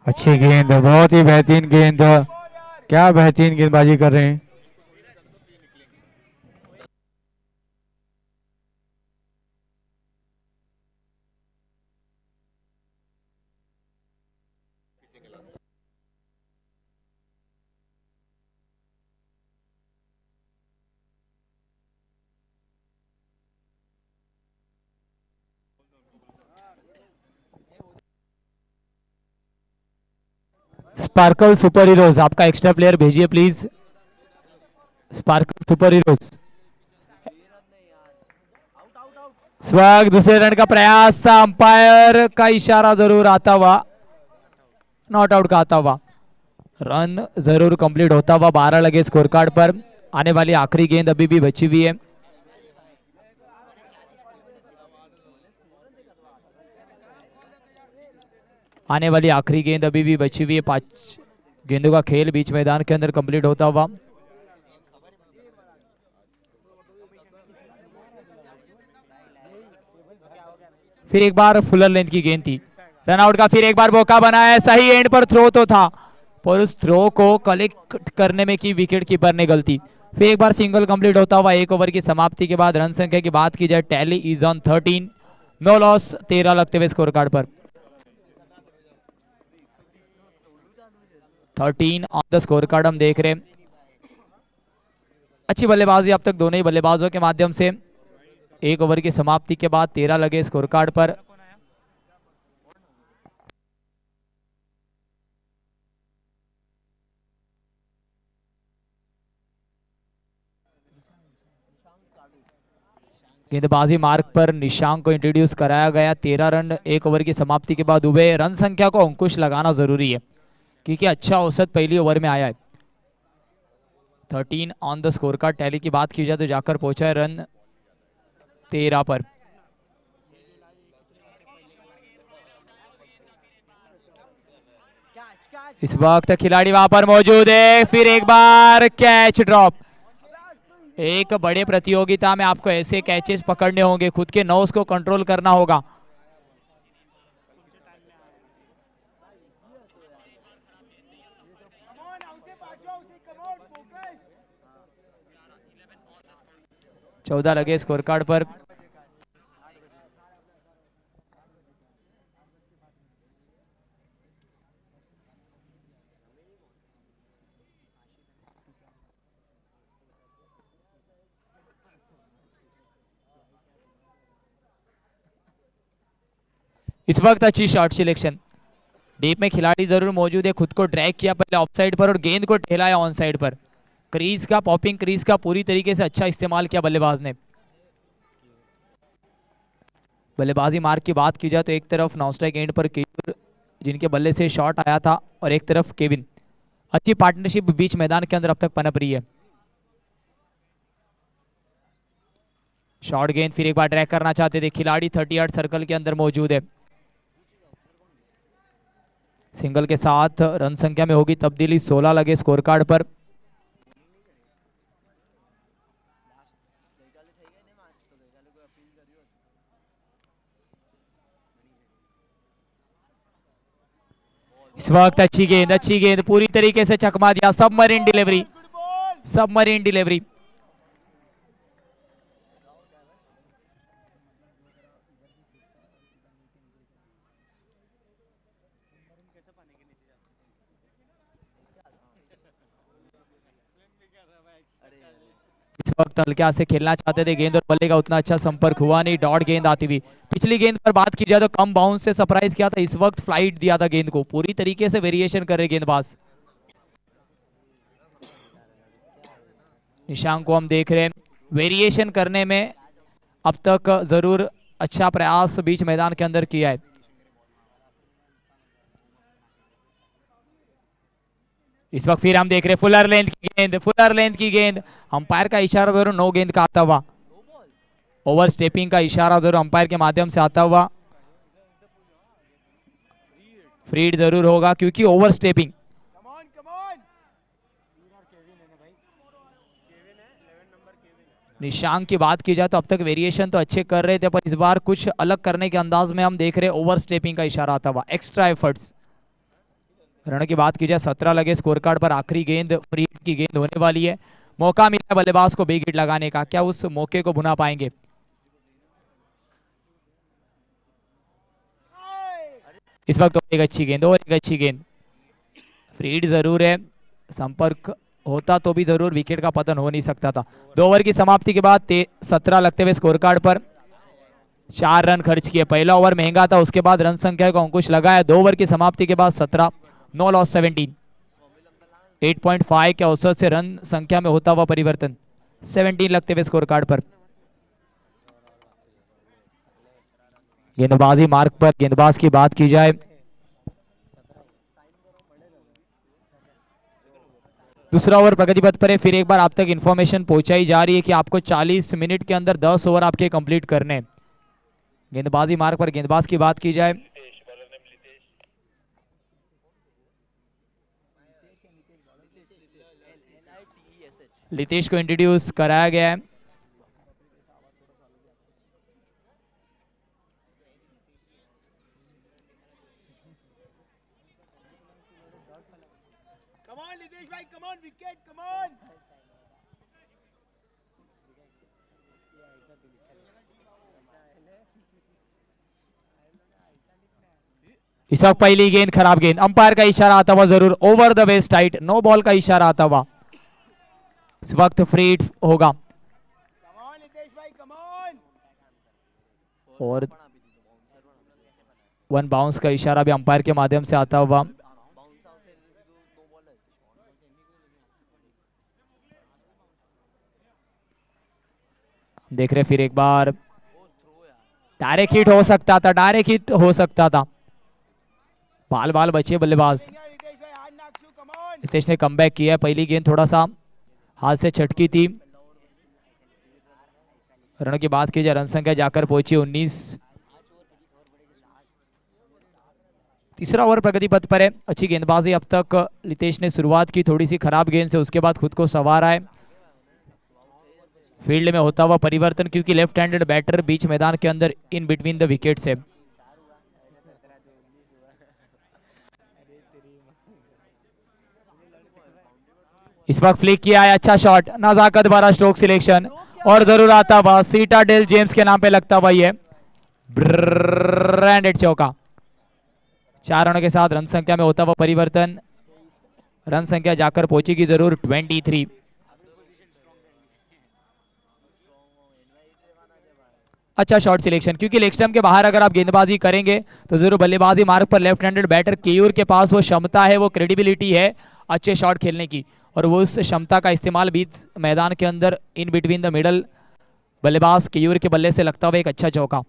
अच्छी गेंद, बहुत ही बेहतरीन गेंद, क्या बेहतरीन गेंदबाजी कर रहे हैं। स्पार्कल सुपर हीरोज, आपका एक्स्ट्रा प्लेयर भेजिए please. Sparkle super heroes. Swag दूसरे रन का प्रयास था, अंपायर का इशारा जरूर आता हुआ, नॉट आउट का आता हुआ। रन जरूर कंप्लीट होता हुआ 12 लगे स्कोर कार्ड पर। आने वाली आखिरी गेंद अभी भी बची हुई है। आने वाली आखिरी गेंद अभी भी बची हुई है। 5 गेंदों का खेल बीच मैदान के अंदर कंप्लीट होता हुआ। फिर एक बार फुलर लेंथ की गेंद थी, रनआउट का फिर एक बार मौका बना है। सही एंड पर थ्रो तो था, पर उस थ्रो को कलेक्ट करने में की विकेट कीपर ने गलती। फिर एक बार सिंगल कंप्लीट होता हुआ 1 ओवर की समाप्ति के बाद। रन संख्या की बात की जाए, tally is on 13, no loss 13 लगते हुए स्कोर कार्ड पर। 13 ऑन द स्कोर कार्ड हम देख रहे हैं। अच्छी बल्लेबाजी अब तक दोनों ही बल्लेबाजों के माध्यम से। 1 ओवर की समाप्ति के बाद 13 लगे स्कोर कार्ड पर। गेंदबाजी मार्ग पर निशांक को इंट्रोड्यूस कराया गया। 13 रन 1 ओवर की समाप्ति के बाद हुए। रन संख्या को अंकुश लगाना जरूरी है, क्योंकि अच्छा औसत पहली ओवर में आया है। 13 on the score card. Tally की बात की जाए तो जाकर पहुंचा है रन 13 पर। इस वक्त खिलाड़ी वहां पर मौजूद है। फिर एक बार कैच ड्रॉप। एक बड़े प्रतियोगिता में आपको ऐसे कैचेस पकड़ने होंगे, खुद के नोज को कंट्रोल करना होगा। चौदह लगे स्कोर कार्ड पर। इस वक्त अच्छी शॉट सिलेक्शन। डीप में खिलाड़ी जरूर मौजूद है, खुद को ड्रैग किया पहले ऑफ साइड पर और गेंद को ठेलाया ऑन साइड पर। क्रीज का पॉपिंग क्रीज का पूरी तरीके से अच्छा इस्तेमाल किया बल्लेबाज ने। बल्लेबाजी मार्ग की बात की जाए तो एक तरफ नॉन स्ट्राइक एंड पर केयूर, जिनके बल्ले से शॉट आया था, और एक तरफ केविन। अच्छी पार्टनरशिप बीच मैदान के अंदर अब तक पनप रही है। शॉर्ट गेंद, फिर एक बार ट्रैक करना चाहते थे खिलाड़ी। 38 सर्कल के अंदर मौजूद है। सिंगल के साथ रन संख्या में होगी तब्दीली। 16 लगे स्कोर कार्ड पर। इस वक्त अच्छी गेंद पूरी तरीके से चकमा दिया। Submarine delivery, submarine delivery. इस वक्त हल्के हाथ से खेलना चाहते थे गेंद और बल्ले का उतना अच्छा संपर्क हुआ नहीं। डॉट गेंद आती हुई। पिछली गेंद पर बात की जाए तो कम बाउंस से सरप्राइज किया था, इस वक्त फ्लाइट दिया था गेंद को। पूरी तरीके से वेरिएशन कर रहे गेंदबाज। निशांक को हम देख रहे हैं वेरिएशन करने में अब तक जरूर अच्छा प्रयास बीच मैदान के अंदर किया है। इस वक्त फिर हम देख रहे हैं फुलर लेंथ की गेंद, फुलर लेंथ की गेंद। अंपायर का इशारा जरूर नो गेंद का आता हुआ। ओवर स्टेपिंग का इशारा जरूर अंपायर के माध्यम से आता हुआ। फ्रीड जरूर होगा क्योंकि ओवर स्टेपिंग। निशांक की बात की जाए तो अब तक वेरिएशन तो अच्छे कर रहे थे, पर इस बार कुछ अलग करने के अंदाज में हम देख रहे हैं ओवर स्टेपिंग का इशारा आता हुआ। Extra efforts. रन की बात की जाए 17 लगे स्कोर कार्ड पर। आखिरी गेंद फ्री हिट की गेंद होने वाली है। मौका मिला बल्लेबाज को बिग हिट लगाने का, क्या उस मौके को भुना पाएंगे? इस वक्त एक अच्छी गेंद और एक अच्छी गेंद। फ्री हिट जरूर है, संपर्क होता तो भी जरूर विकेट का पतन हो नहीं सकता था। 2 ओवर की समाप्ति के बाद 17 लगते हुए स्कोर कार्ड पर 4 रन खर्च किए। पहला ओवर महंगा था, उसके बाद रन संख्या को अंकुश लगाया। 2 ओवर की समाप्ति के बाद 17, 9 लॉस 17, 8.5 के औसत से रन संख्या में होता हुआ परिवर्तन। 17 लगते हुए स्कोर कार्ड पर। गेंदबाजी मार्ग पर गेंदबाज की बात की जाए, दूसरा ओवर प्रगति पथ पर है। फिर एक बार आप तक इंफॉर्मेशन पहुंचाई जा रही है कि आपको 40 मिनट के अंदर 10 ओवर आपके कंप्लीट करने। गेंदबाजी मार्ग पर गेंदबाज की बात की जाए, लितेश को इंट्रोड्यूस कराया गया है। इस वक्त पहली गेंद खराब गेंद, अंपायर का इशारा आता हुआ जरूर, ओवर द बेस टाइट, नो बॉल का इशारा आता हुआ। इस वक्त फ्री हिट होगा और 1 बाउंस का इशारा भी अंपायर के माध्यम से आता हुआ। देख रहे फिर एक बार, डायरेक्ट हिट हो सकता था, डायरेक्ट हिट हो सकता था। बाल बाल बचे बल्लेबाज। रितेश ने कमबैक किया। पहली गेंद थोड़ा सा हाथ से छटकी थी। रन की बात की जाए, रन संख्या जाकर पहुंची 19। तीसरा ओवर प्रगति पथ पर है। अच्छी गेंदबाजी अब तक रितेश ने शुरुआत की, थोड़ी सी खराब गेंद से, उसके बाद खुद को संवारा है। फील्ड में होता हुआ परिवर्तन, क्योंकि लेफ्ट हैंडेड बैटर बीच मैदान के अंदर इन बिटवीन द विकेट्स है। इस वक्त फ्लिक किया है, अच्छा शॉट, नजाकत भरा स्ट्रोक सिलेक्शन और जरूर आता हुआ सीटाडेल जेम्स के नाम पे लगता हुआ ये ब्रांडेड चौका। 4 रनों के साथ रन संख्या में होता हुआ परिवर्तन। रन संख्या जाकर पहुंचेगी जरूर 23। अच्छा शॉट सिलेक्शन, क्योंकि लेग स्टंप के बाहर अगर आप गेंदबाजी करेंगे तो जरूर बल्लेबाजी मार्ग पर लेफ्ट हैंडेड बैटर केयूर के पास वो क्षमता है, वो क्रेडिबिलिटी है अच्छे शॉट खेलने की, और वो उस क्षमता का इस्तेमाल बीच मैदान के अंदर इन बिटवीन द मिडल बल्लेबाज केयूर के बल्ले से लगता हुआ एक अच्छा चौका।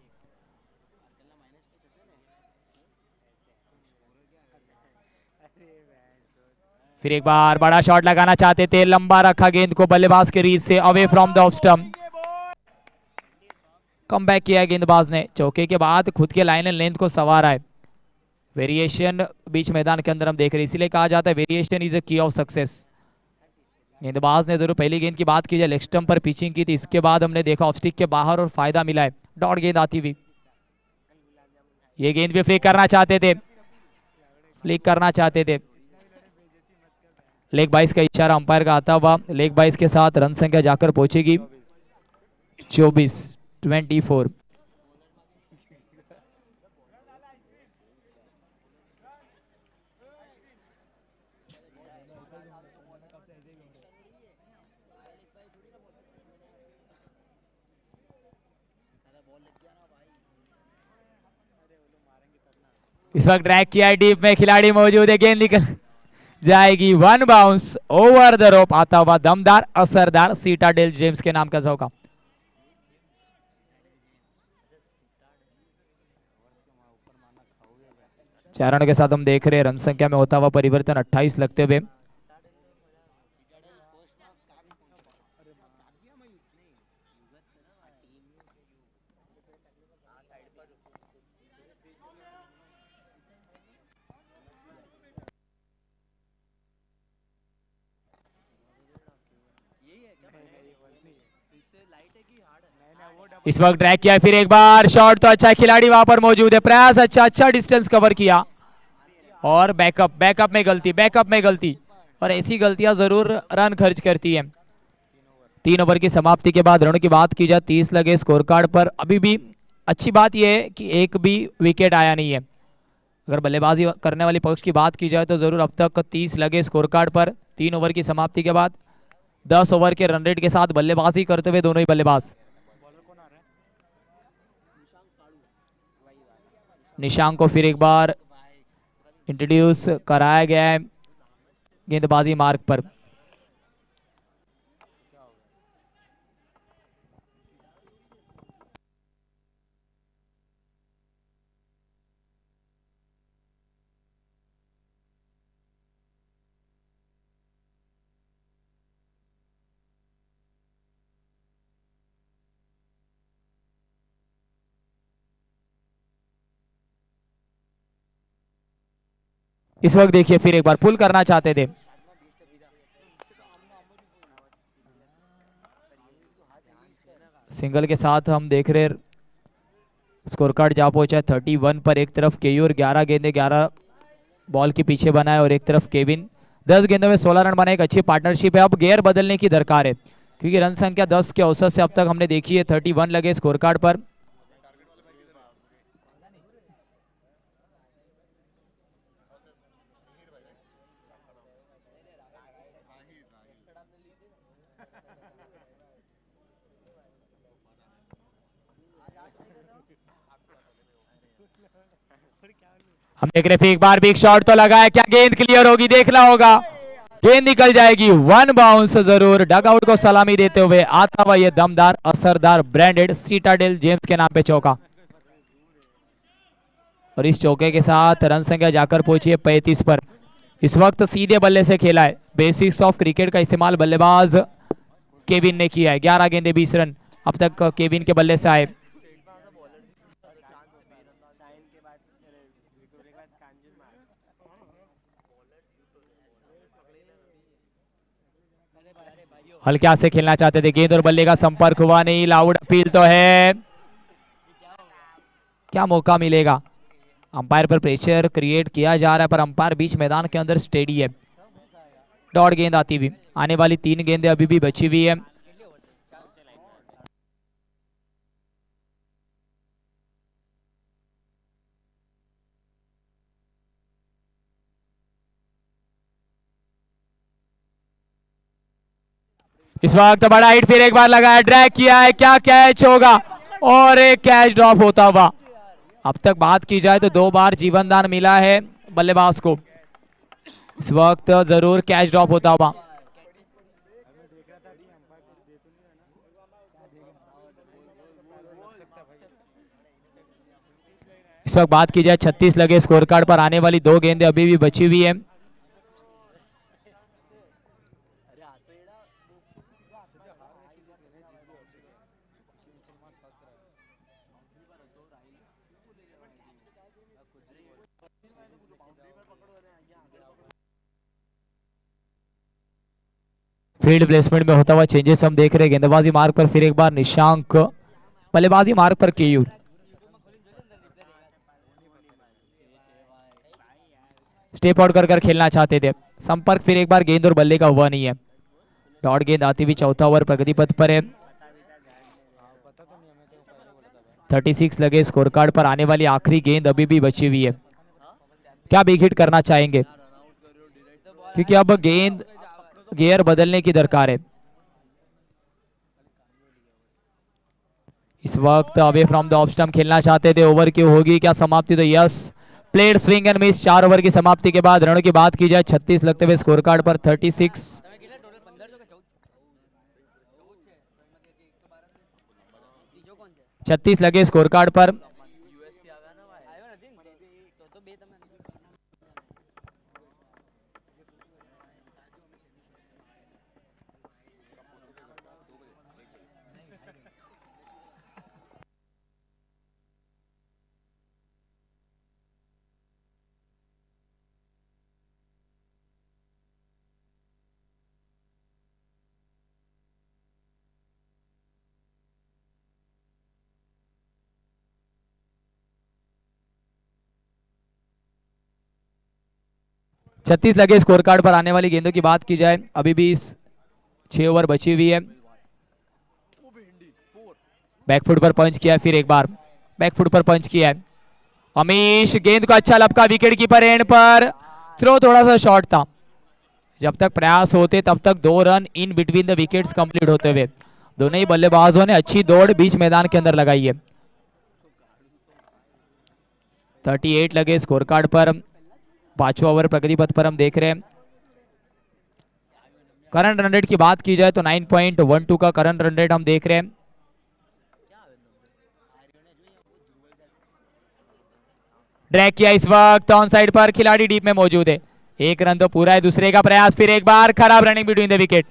फिर एक बार बड़ा शॉट लगाना चाहते थे, लंबा रखा गेंद को बल्लेबाज के रीच से away from the off stump. Come back किया गेंदबाज ने, चौके के बाद खुद के लाइन एंड लेंथ को संवारा है। वेरिएशन बीच मैदान के अंदर हम देख रहे हैं, इसीलिए कहा जाता है वेरिएशन इज अ की ऑफ सक्सेस। गेंदबाज ने जरूर पहली गेंद की बात की जाए लेग स्टंप पर पिचिंग की थी, इसके बाद हमने देखा ऑफ स्टिक के बाहर और फायदा मिला है, डॉट गेंद आती हुई। ये गेंद भी फ्लिक करना चाहते थे, फ्लिक करना चाहते थे। लेग बाइस का इशारा अंपायर का आता हुआ, लेग बाइस के साथ रन संख्या जाकर पहुंचेगी 24। इस वक्त ड्रैग किया है, डीप में खिलाड़ी मौजूद है, गेंद निकल जाएगी। 1 बाउंस ओवर द रोप आता हुआ दमदार असरदार सीटाडेल जेम्स के नाम का चौका। चार रनों के साथ हम देख रहे हैं रन संख्या में होता हुआ परिवर्तन 28 लगते हुए। इस वक्त ड्रैग किया, फिर एक बार शॉट, तो अच्छा खिलाड़ी वहां पर मौजूद है, प्रयास अच्छा, अच्छा डिस्टेंस कवर किया। और बैकअप में गलती और ऐसी गलतियां जरूर रन खर्च करती है। 3 ओवर की समाप्ति के बाद रनों की बात की जाए 30 लगे स्कोर कार्ड पर। अभी भी अच्छी बात यह है कि एक भी विकेट आया नहीं है। अगर बल्लेबाजी करने वाली पक्ष की बात की जाए तो जरूर अब तक 30 लगे स्कोर कार्ड पर 3 ओवर की समाप्ति के बाद। 10 ओवर के रन रेट के साथ बल्लेबाजी करते हुए दोनों ही बल्लेबाज। निशांक को फिर एक बार इंट्रोड्यूस कराया गया है गेंदबाजी मार्ग पर। इस वक्त देखिए फिर एक बार पुल करना चाहते थे। सिंगल के साथ हम देख रहे स्कोर कार्ड जा पहुंचा है 31 पर। एक तरफ केयूर 11 गेंदे 11 बॉल के पीछे बना है और एक तरफ केविन 10 गेंदों में 16 रन बना। एक अच्छी पार्टनरशिप है। अब गेयर बदलने की दरकार है क्योंकि रन संख्या 10 के औसत से अब तक हमने देखी है 31 लगे स्कोर कार्ड पर। हम देख रहे एक बार बिग शॉट तो लगा है, क्या गेंद क्लियर होगी देखना होगा। गेंद निकल जाएगी, 1 बाउंस जरूर। डगआउट को सलामी देते हुए आता हुआ ये दमदार असरदार ब्रांडेड सीटाडेल जेम्स के नाम पे चौका। और इस चौके के साथ रन संख्या जाकर पहुंची है 35 पर। इस वक्त सीधे बल्ले से खेला है। बेसिक्स ऑफ क्रिकेट का इस्तेमाल बल्लेबाज केविन ने किया है। 11 गेंदे 20 रन अब तक केविन के बल्ले से आए। हल्के से खेलना चाहते थे, गेंद और बल्ले का संपर्क हुआ नहीं। लाउड अपील तो है, क्या मौका मिलेगा। अंपायर पर प्रेशर क्रिएट किया जा रहा है पर अंपायर बीच मैदान के अंदर स्टेडी है। डॉट गेंद आती हुई, आने वाली 3 गेंदें अभी भी बची हुई है। इस वक्त बड़ा हिट फिर एक बार लगाया, ड्रैग किया है, क्या कैच होगा और एक कैच ड्रॉप होता हुआ। अब तक बात की जाए तो 2 बार जीवन दान मिला है बल्लेबाज को। इस वक्त जरूर कैच ड्रॉप होता हुआ। इस वक्त बात की जाए 36 लगे स्कोर कार्ड पर। आने वाली 2 गेंदें अभी भी बची हुई है। फील्ड प्लेसमेंट में होता हुआ चेंजेस हम देख रहे हैं। गेंदबाजी मार्ग पर फिर एक बार निशांक, बल्लेबाजी मार्ग पर केयूर। स्टेप आउट कर खेलना चाहते थे। संपर्क फिर एक बार गेंद और बल्ले का हुआ नहीं है। डॉट गेंद आती हुई, चौथा ओवर प्रगति पथ पर है। 36 लगे स्कोर कार्ड पर। आने वाली आखिरी गेंद अभी भी बची हुई है। क्या बिग हिट करना चाहेंगे क्योंकि अब गेंद गियर बदलने की दरकार है। इस वक्त away from the off stump खेलना चाहते थे। ओवर की होगी क्या समाप्ति, तो yes, played swing and miss. 4 over की समाप्ति के बाद रनों की बात की जाए 36 लगते हुए स्कोर कार्ड पर। 36 लगे स्कोर कार्ड पर। 36 लगे स्कोर कार्ड पर। आने वाली गेंदों की बात की जाए, अभी भी 6 ओवर बची हुई है। बैकफुट पर पंच किया, फिर एक बार बैकफुट पर पंच किया है। अमीश गेंद को अच्छा लपका, विकेट कीपर एंड पर। थ्रो थोड़ा सा शॉर्ट था। जब तक प्रयास होते तब तक 2 run in between the wickets complete होते हुए दोनों ही बल्लेबाजों ने अच्छी दौड़ बीच मैदान के अंदर लगाई है। 38 लगे स्कोर कार्ड पर। 5वां ओवर प्रगति पथ पर हम देख रहे हैं। करंट रन रेट की बात की जाए तो 9.12 का करंट रन रेट हम देख रहे हैं। ड्रैग किया इस वक्त ऑन साइड पर, खिलाड़ी डीप में मौजूद है। एक रन तो पूरा है, दूसरे का प्रयास, फिर एक बार खराब रनिंग बिटवीन द विकेट,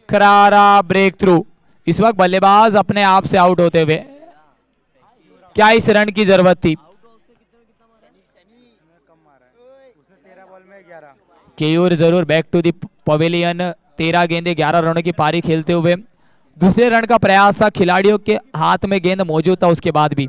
खरारा ब्रेक थ्रू। इस वक्त बल्लेबाज अपने आप से आउट होते हुए, क्या इस रन की जरूरत थी? केयूर जरूर बैक टू दी पवेलियन। 13 गेंदे 11 रनों की पारी खेलते हुए दूसरे रन का प्रयास था, खिलाड़ियों के हाथ में गेंद मौजूद था उसके बाद भी।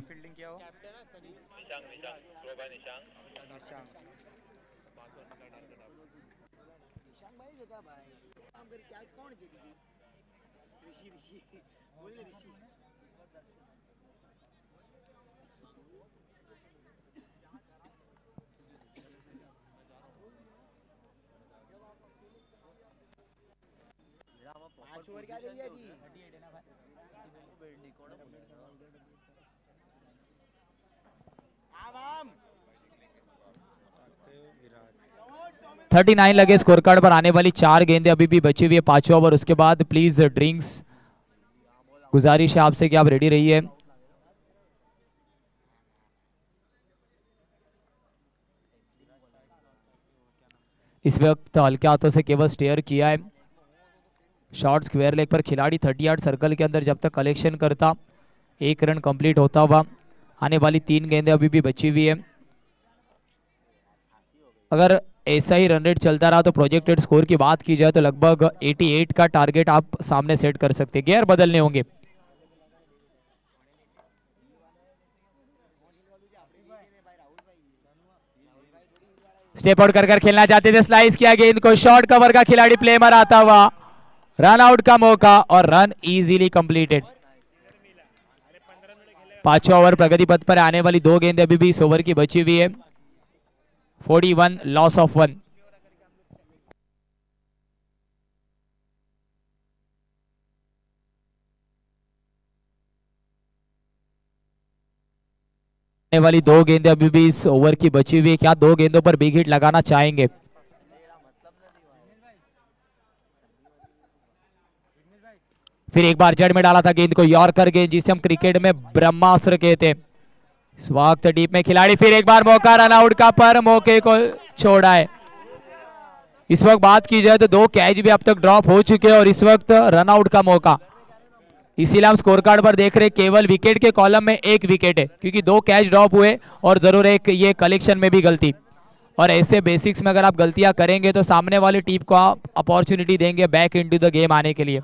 थर्टी 39 लगे स्कोर कार्ड पर। आने वाली 4 गेंदें अभी भी बची हुई है 5वां ओवर। उसके बाद प्लीज ड्रिंक्स, गुजारिश है आपसे कि आप रेडी रहिए। इस वक्त हल्के हाथों से केवल स्टेयर किया है। शॉर्ट स्क्वायर लेग पर खिलाड़ी 30 यार्ड सर्कल के अंदर जब तक कलेक्शन करता 1 रन कंप्लीट होता हुआ। आने वाली 3 गेंदें अभी भी बची हुई है। अगर ऐसा ही रन रेट चलता रहा तो प्रोजेक्टेड स्कोर की बात की जाए तो लगभग 88 का टारगेट आप सामने सेट कर सकते हैं। गियर बदलने होंगे। स्टेप आउट कर खेलना चाहते थे, स्लाइस किया गेंद को, शॉर्ट कवर का खिलाड़ी प्ले मार आता हुआ, रन आउट का मौका और रन इजीली कंप्लीटेड। 5वां ओवर प्रगति पथ पर। आने वाली 2 गेंदें अभी भी इस ओवर की बची हुई है। 41 लॉस ऑफ 1। आने वाली 2 गेंदें अभी भी इस ओवर की बची हुई है। क्या 2 गेंदों पर बिग हिट लगाना चाहेंगे? फिर एक बार जड़ में डाला था गेंद को, यॉर्कर गेंद जिसे हम क्रिकेट में ब्रह्मास्त्र कहते हैं। इस वक्त डीप में खिलाड़ी, फिर एक बार मौका रन आउट का, पर मौके को छोड़ा है। इस वक्त बात की जाए तो 2 कैच भी अब तक ड्रॉप हो चुके हैं और इस वक्त रन आउट का मौका। इसीलिए हम स्कोर कार्ड पर देख रहे हैं केवल विकेट के कॉलम में 1 विकेट है, क्योंकि 2 कैच ड्रॉप हुए और जरूर एक ये कलेक्शन में भी गलती। और ऐसे बेसिक्स में अगर आप गलतियां करेंगे तो सामने वाली टीम को आप अपॉर्चुनिटी देंगे बैक इनटू द गेम आने के लिए।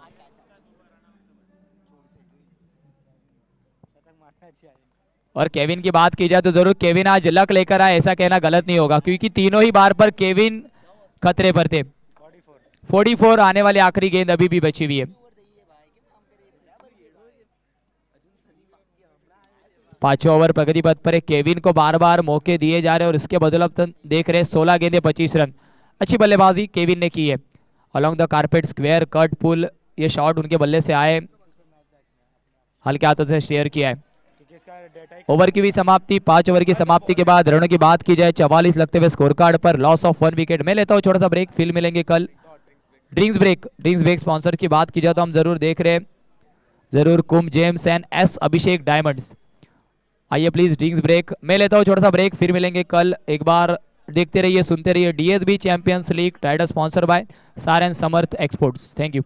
और केविन की बात की जाए तो जरूर केविन आज लक लेकर आए, ऐसा कहना गलत नहीं होगा, क्योंकि तीनों ही बार पर केविन खतरे पर थे। 44 आने वाली आखिरी गेंद अभी भी बची हुई है। 5वां ओवर प्रगति पथ पर केविन को बार बार मौके दिए जा रहे हैं और उसके बदौलत देख रहे 16 गेंदें 25 रन। अच्छी बल्लेबाजी केविन ने की है। Along the carpet square cut pull, ये शॉट उनके बल्ले से आए, हल्के हाथों से स्टेयर किया है। ओवर की भी समाप्ति। 5 ओवर की समाप्ति के बाद रनों की बात की जाए 44 लगते हुए स्कोर कार्ड पर, लॉस ऑफ 1 विकेट। मैं लेता हूँ छोटा सा ब्रेक, फिर मिलेंगे कल। ड्रिंक्स ब्रेक स्पॉन्सर की बात की जाए तो हम जरूर देख रहे हैं, जरूर कुम James and S Abhishek diamonds. आइए प्लीज ड्रिंक्स ब्रेक, मैं लेता हूँ छोटा सा ब्रेक, फिर मिलेंगे कल। एक बार देखते रहिए सुनते रहिए। DSB champions league title sponsor by Saren Samarth exports. Thank you.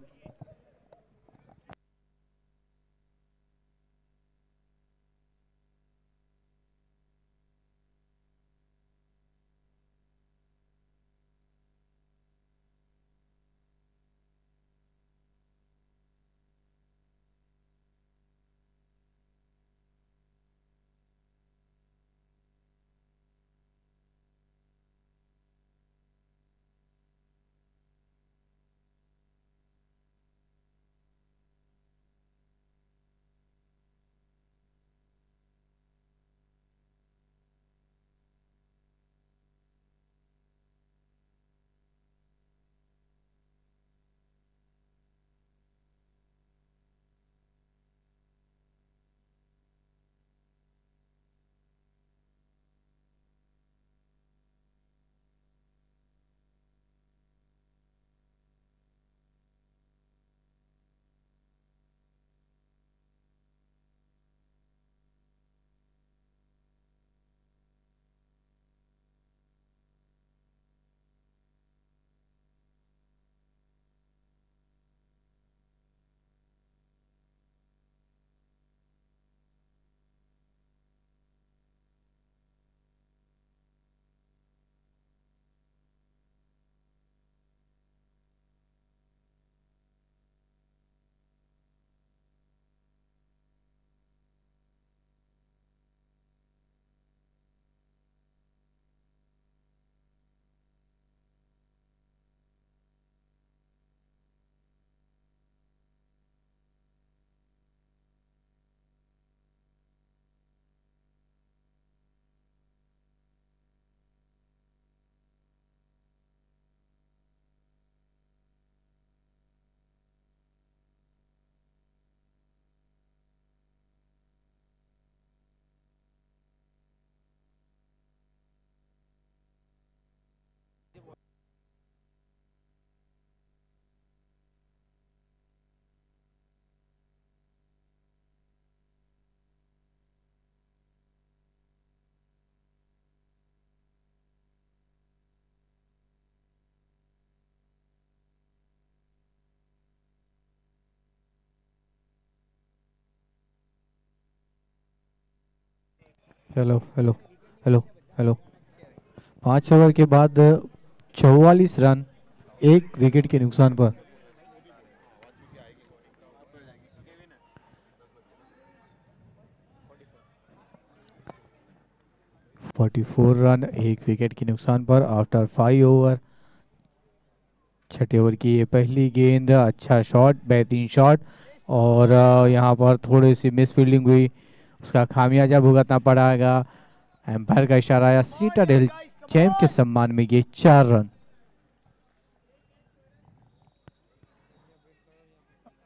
Hello hello hello hello. 5 over के बाद 44 रन, 1 विकेट के नुकसान पर। फोर्टी 4 रन, 1 विकेट के नुकसान पर आफ्टर 5 ओवर। छठे ओवर की ये पहली गेंद, अच्छा शॉट, बेहतरीन शॉट। और यहाँ पर थोड़ी सी मिस फील्डिंग हुई, उसका खामियाजा भुगतना पड़ेगा। एम्पायर का इशारा आया, सीटाडेल चैंप के सम्मान में ये 4 रन।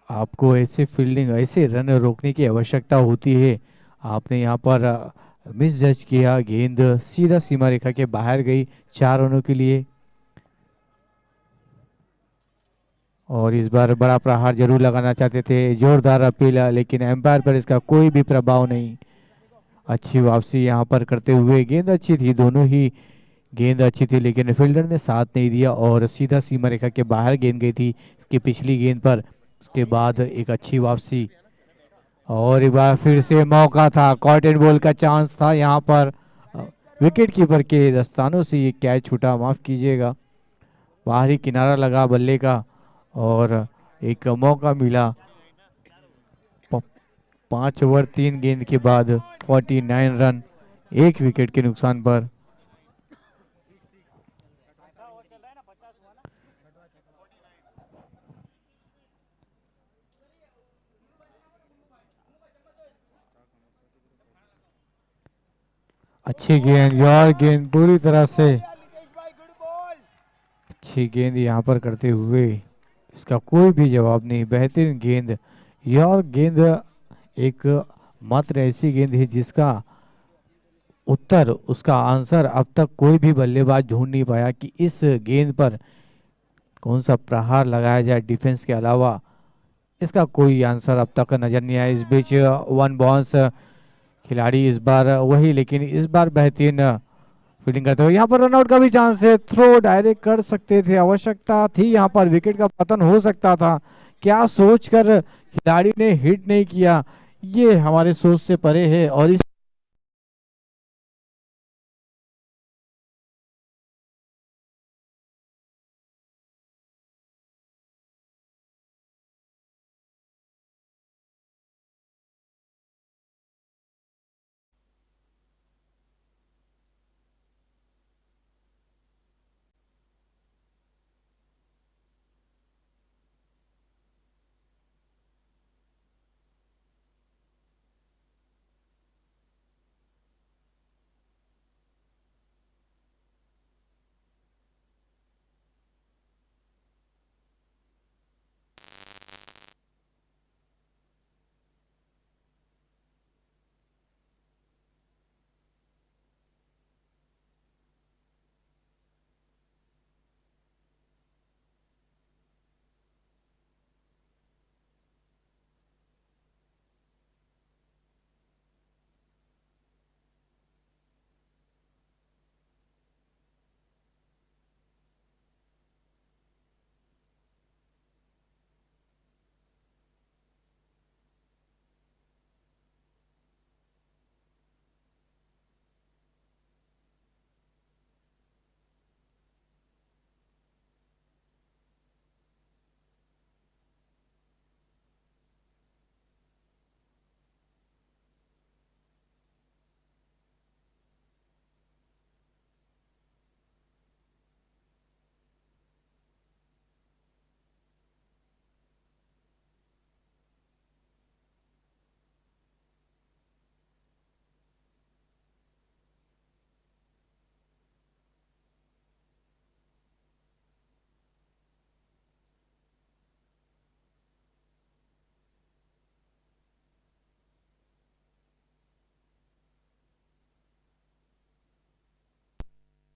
आपको ऐसे फील्डिंग, ऐसे रन रोकने की आवश्यकता होती है। आपने यहाँ पर मिस जज किया, गेंद सीधा सीमा रेखा के बाहर गई 4 रनों के लिए। और इस बार बड़ा प्रहार जरूर लगाना चाहते थे, जोरदार अपील, लेकिन एम्पायर पर इसका कोई भी प्रभाव नहीं। अच्छी वापसी यहाँ पर करते हुए, गेंद अच्छी थी, दोनों ही गेंद अच्छी थी, लेकिन फील्डर ने साथ नहीं दिया और सीधा सीमा रेखा के बाहर गेंद गई थी इसकी पिछली गेंद पर। उसके बाद एक अच्छी वापसी, और एक बार फिर से मौका था, कॉट एंड बॉल का चांस था यहाँ पर। विकेट कीपर के दस्तानों से ये कैच छूटा, माफ कीजिएगा। बाहरी किनारा लगा बल्ले का और एक मौका मिला। 5 ओवर 3 गेंद के बाद 49 रन, 1 विकेट के नुकसान पर। अच्छी गेंद यार, गेंद पूरी तरह से अच्छी गेंद यहाँ पर करते हुए, इसका कोई भी जवाब नहीं, बेहतरीन गेंद यार। गेंद एक मात्र ऐसी गेंद है जिसका उत्तर, उसका आंसर अब तक कोई भी बल्लेबाज ढूंढ नहीं पाया कि इस गेंद पर कौन सा प्रहार लगाया जाए डिफेंस के अलावा। इसका कोई आंसर अब तक नजर नहीं आया। इस बीच वन बाउंस, खिलाड़ी इस बार वही, लेकिन इस बार बेहतरीन फील्डिंग करते हुए, यहाँ पर रनआउट का भी चांस है, थ्रो डायरेक्ट कर सकते थे, आवश्यकता थी यहाँ पर, विकेट का पतन हो सकता था। क्या सोचकर खिलाड़ी ने हिट नहीं किया, ये हमारे सोच से परे है। और इस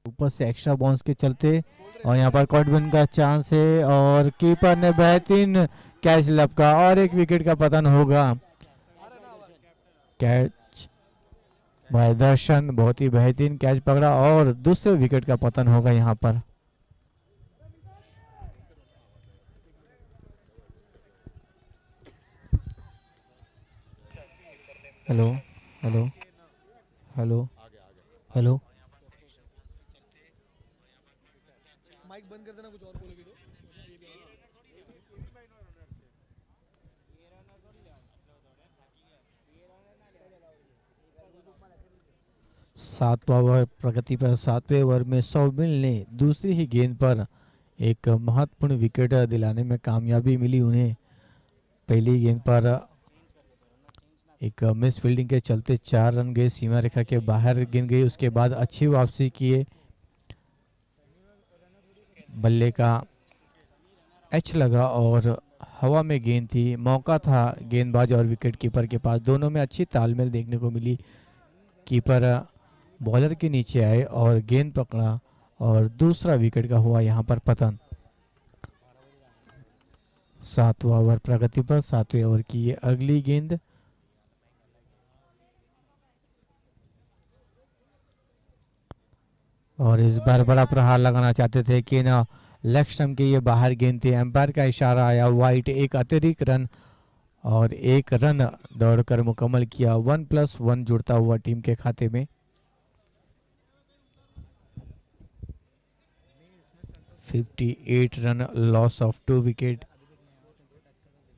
ऊपर से एक्स्ट्रा बाउंस के चलते, और यहाँ पर कॉटबिन का चांस है, और कीपर ने बेहतरीन कैच लपका और 1 विकेट का पतन होगा। कैच भाई दर्शन, बहुत ही बेहतरीन कैच पकड़ा और दूसरे विकेट का पतन होगा यहाँ पर। Hello hello hello hello. Mic बंद कर देना, कुछ और बोलोगे तो। 7वां ओवर प्रगति पर। 7वें ओवर में सौमिल ने दूसरी ही गेंद पर एक महत्वपूर्ण विकेट दिलाने में कामयाबी मिली उन्हें। पहली गेंद पर एक मिस फील्डिंग के चलते 4 रन गए, सीमा रेखा के बाहर गेंद गई। उसके बाद अच्छी वापसी किए, बल्ले का एच लगा और हवा में गेंद थी। मौका था गेंदबाज और विकेट कीपर के पास, दोनों में अच्छी तालमेल देखने को मिली। कीपर बॉलर के नीचे आए और गेंद पकड़ा और दूसरा विकेट का हुआ यहां पर पतन। 7वां ओवर प्रगति पर। 7वें ओवर की ये अगली गेंद। और इस बार बड़ा प्रहार लगाना चाहते थे कि ना, लेग स्टंप के ये बाहर गेंद थी। एम्पायर का इशारा आया, वाइट। एक अतिरिक्त रन और 1 रन दौड़कर मुकम्मल किया। 1+1 जुड़ता हुआ टीम के खाते में। 58 run loss of 2 wicket.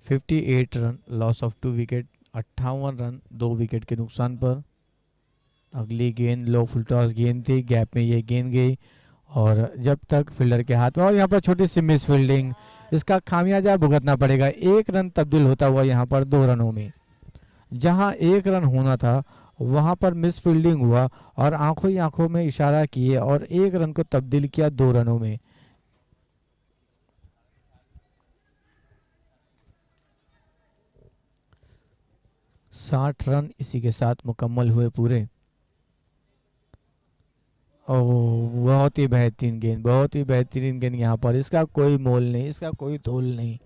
58 run loss of 2 wicket. 58 run 2 wicket के नुकसान पर। अगली गेंद लो फुल टॉस गेंद थी, गैप में ये गेंद गई और जब तक फील्डर के हाथ में। और यहाँ पर छोटी सी मिस फील्डिंग, इसका खामियाजा भुगतना पड़ेगा। 1 रन तब्दील होता हुआ यहाँ पर 2 रनों में। जहाँ 1 रन होना था वहाँ पर मिस फील्डिंग हुआ और आंखों ही आंखों में इशारा किए और 1 रन को तब्दील किया 2 रनों में। साठ रन इसी के साथ मुकम्मल हुए पूरे। ओह, बहुत ही बेहतरीन गेंद, बहुत ही बेहतरीन गेंद यहाँ पर। इसका कोई मोल नहीं, इसका कोई तोल नहीं।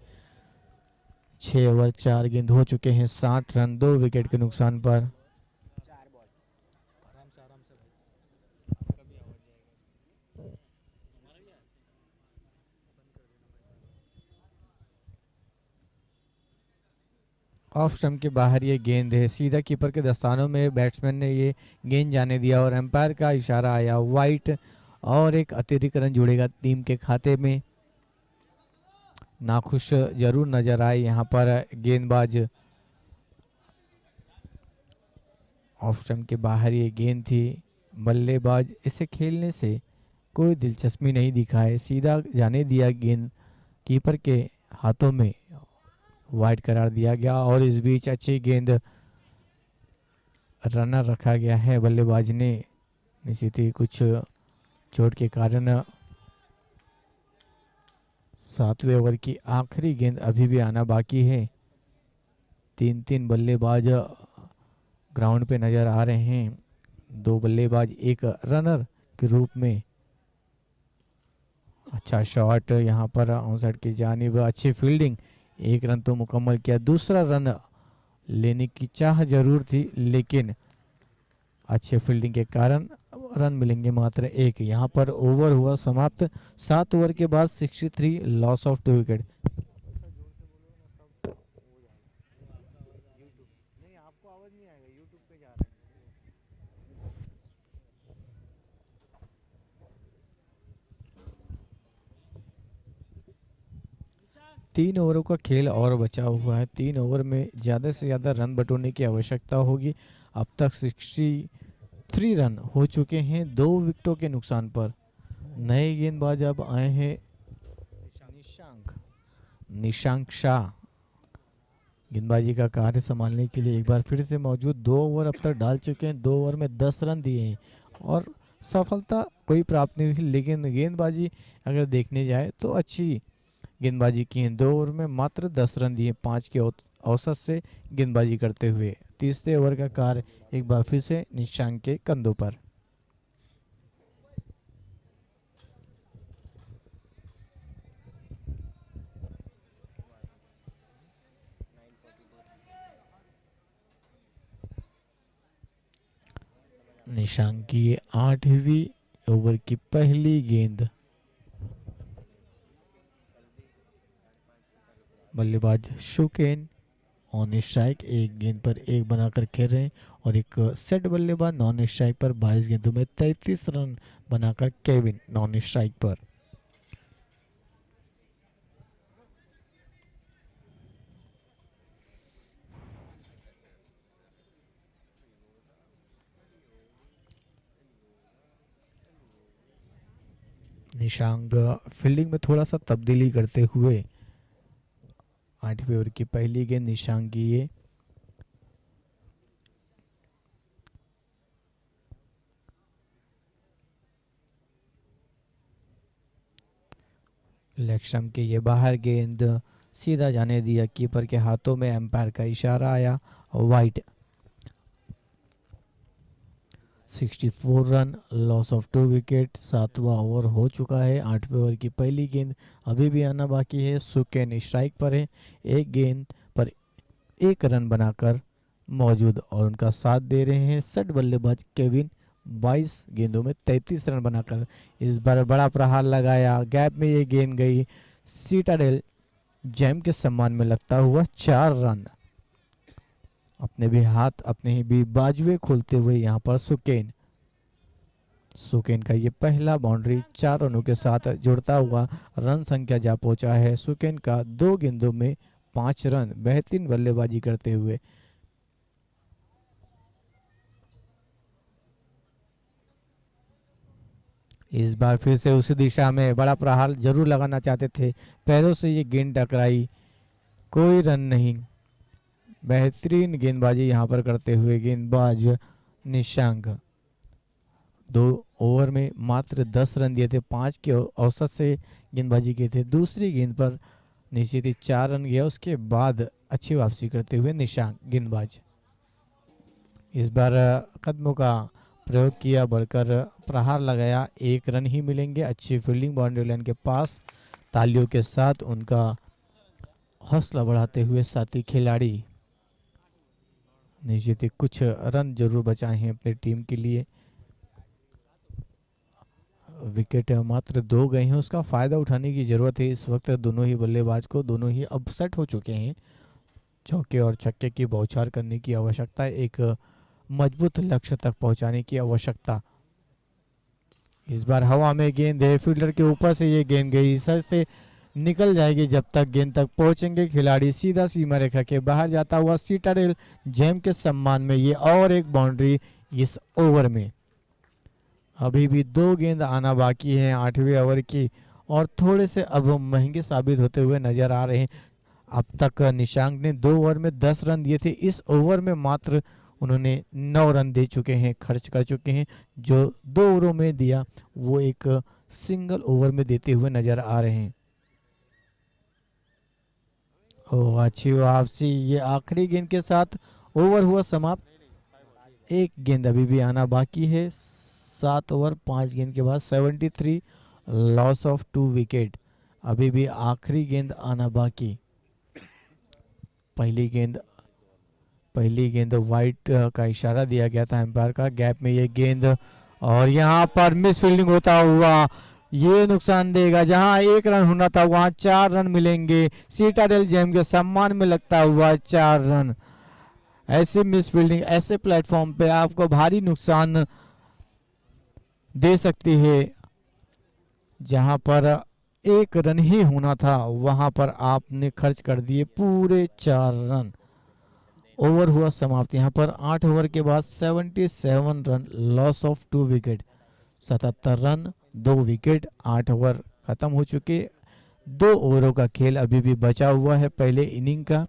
6 ओवर 4 गेंद हो चुके हैं। 60 रन 2 विकेट के नुकसान पर। आराम से भाई, कभी आवाज जाएगा। ऑफ स्टंप के बाहर ये गेंद है, सीधा कीपर के दस्तानों में बैट्समैन ने ये गेंद जाने दिया और एम्पायर का इशारा आया, वाइट। और एक अतिरिक्त रन जुड़ेगा टीम के खाते में। नाखुश जरूर नजर आए यहाँ पर गेंदबाज। ऑफ स्टंप के बाहर ये गेंद थी। बल्लेबाज इसे खेलने से कोई दिलचस्पी नहीं दिखाए, सीधा जाने दिया गेंद कीपर के हाथों में, वाइड करार दिया गया। और इस बीच अच्छी गेंद, रनर रखा गया है बल्लेबाज ने, निश्चित ही कुछ चोट के कारण। 7वें ओवर की आखिरी गेंद अभी भी आना बाकी है। 3 बल्लेबाज ग्राउंड पे नजर आ रहे हैं, 2 बल्लेबाज 1 रनर के रूप में। अच्छा शॉट यहाँ पर ऑन साइड की जानिब, अच्छी फील्डिंग। 1 रन तो मुकम्मल किया, दूसरा रन लेने की चाह जरूर थी लेकिन अच्छे फील्डिंग के कारण रन मिलेंगे मात्र 1। यहाँ पर ओवर हुआ समाप्त। 7 ओवर के बाद 63 लॉस ऑफ 2 विकेट। नहीं, आपको आवाज नहीं आएगा, यूट्यूब पे जा रहा है। 3 ओवरों का खेल और बचा हुआ है। 3 ओवर में ज़्यादा से ज़्यादा रन बटोरने की आवश्यकता होगी। अब तक 63 रन हो चुके हैं 2 विकेटों के नुकसान पर। नए गेंदबाज अब आए हैं निशांक शाह गेंदबाजी का कार्य संभालने के लिए एक बार फिर से मौजूद। 2 ओवर अब तक डाल चुके हैं, 2 ओवर में 10 रन दिए हैं और सफलता कोई प्राप्त नहीं हुई, लेकिन गेंदबाजी अगर देखने जाए तो अच्छी गेंदबाजी की है। 2 ओवर में मात्र 10 रन दिए 5 के औसत से गेंदबाजी करते हुए। तीसरे ओवर का कार्य एक बार फिर से निशांक के कंधों पर। निशांक की 8वीं ओवर की पहली गेंद। बल्लेबाज शुकेन ऑन स्ट्राइक, एक गेंद पर एक बनाकर खेल रहे हैं और एक सेट बल्लेबाज नॉन स्ट्राइक पर 22 गेंदों में 33 रन बनाकर केविन नॉन स्ट्राइक पर। निशांग फील्डिंग में थोड़ा सा तब्दीली करते हुए 8वें ओवर की पहली गेंद निशांग की ये लेग स्टंप के ये बाहर गेंद सीधा जाने दिया कीपर के हाथों में, एम्पायर का इशारा आया wide. 64 run, loss of 2 wicket. 7वां ओवर हो चुका है। 8वें ओवर की पहली गेंद अभी भी आना बाकी है। सुकेन स्ट्राइक पर है, एक गेंद पर एक रन बनाकर मौजूद और उनका साथ दे रहे हैं सेट बल्लेबाज केविन। 22 गेंदों में 33 रन बनाकर इस बार बड़ा प्रहार लगाया, गैप में ये गेंद गई सीटाडेल जैम के सम्मान में लगता हुआ 4 रन। अपने भी हाथ अपने ही भी बाजुए खोलते हुए यहाँ पर सुकेन का ये पहला बाउंड्री 4 रनों के साथ जुड़ता हुआ रन संख्या जा पहुंचा है सुकेन का 2 गेंदों में 5 रन, बेहतरीन बल्लेबाजी करते हुए। इस बार फिर से उसी दिशा में बड़ा प्रहार जरूर लगाना चाहते थे, पैरों से ये गेंद टकराई, कोई रन नहीं। बेहतरीन गेंदबाजी यहाँ पर करते हुए गेंदबाज निशांक 2 ओवर में मात्र 10 रन दिए थे, 5 के औसत से गेंदबाजी किए थे। दूसरी गेंद पर निश्चित ही 4 रन गया, उसके बाद अच्छी वापसी करते हुए निशांक गेंदबाज इस बार कदमों का प्रयोग किया, बढ़कर प्रहार लगाया, 1 रन ही मिलेंगे। अच्छी फील्डिंग बाउंड्री लाइन के पास, तालियों के साथ उनका हौसला बढ़ाते हुए साथी खिलाड़ी निश्चित ही कुछ रन जरूर बचाए हैं अपनी टीम के लिए। विकेट मात्र 2 गए हैं, उसका फायदा उठाने की जरूरत है इस वक्त दोनों ही बल्लेबाज को। दोनों ही अपसेट हो चुके हैं, चौके और छक्के की बौछार करने की आवश्यकता, एक मजबूत लक्ष्य तक पहुंचाने की आवश्यकता। इस बार हवा में गेंद है, फील्डर के ऊपर से ये गेंद गई, सर से निकल जाएगी, जब तक गेंद तक पहुंचेंगे खिलाड़ी सीधा सीमा रेखा के बाहर जाता हुआ सीटाडेल जैम के सम्मान में ये और एक बाउंड्री इस ओवर में। अभी भी 2 गेंद आना बाकी है 8वें ओवर की और थोड़े से अब महंगे साबित होते हुए नजर आ रहे हैं। अब तक निशांक ने 2 ओवर में 10 रन दिए थे, इस ओवर में मात्र उन्होंने 9 रन दे चुके हैं, खर्च कर चुके हैं। जो 2 ओवरों में दिया वो एक सिंगल ओवर में देते हुए नजर आ रहे हैं। ओह, अच्छी वापसी, ये आखिरी गेंद के साथ ओवर हुआ समाप्त। एक गेंद अभी भी आना बाकी है। 7 ओवर 5 गेंद के बाद 73, लॉस ऑफ 2 विकेट। अभी भी आखिरी गेंद आना बाकी। पहली गेंद वाइट का इशारा दिया गया था एम्पायर का, गैप में ये गेंद और यहाँ पर मिस फील्डिंग होता हुआ ये नुकसान देगा। जहां 1 रन होना था वहां 4 रन मिलेंगे, सीटाडेल जैम के सम्मान में लगता हुआ 4 रन। ऐसे मिस फील्डिंग ऐसे प्लेटफॉर्म पे आपको भारी नुकसान दे सकती है। जहां पर 1 रन ही होना था वहां पर आपने खर्च कर दिए पूरे 4 रन। ओवर हुआ समाप्त। यहाँ पर 8 ओवर के बाद 77 run, loss of 2 wicket. 77 run 2 wicket, 8 over खत्म हो चुके। 2 ओवरों का खेल अभी भी बचा हुआ है पहले इनिंग का,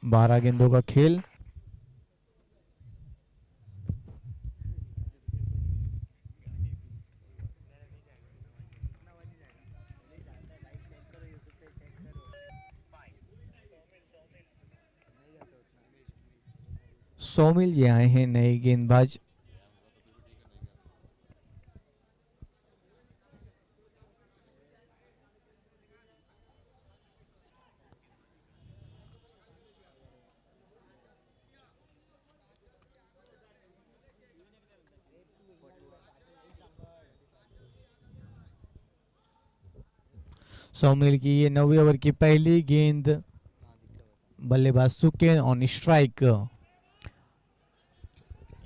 12 गेंदों का खेल। सोमिल ये आए हैं नए गेंदबाज। सोमिल की ये 9वें ओवर की पहली गेंद बल्लेबाज सुकेन ऑन स्ट्राइक।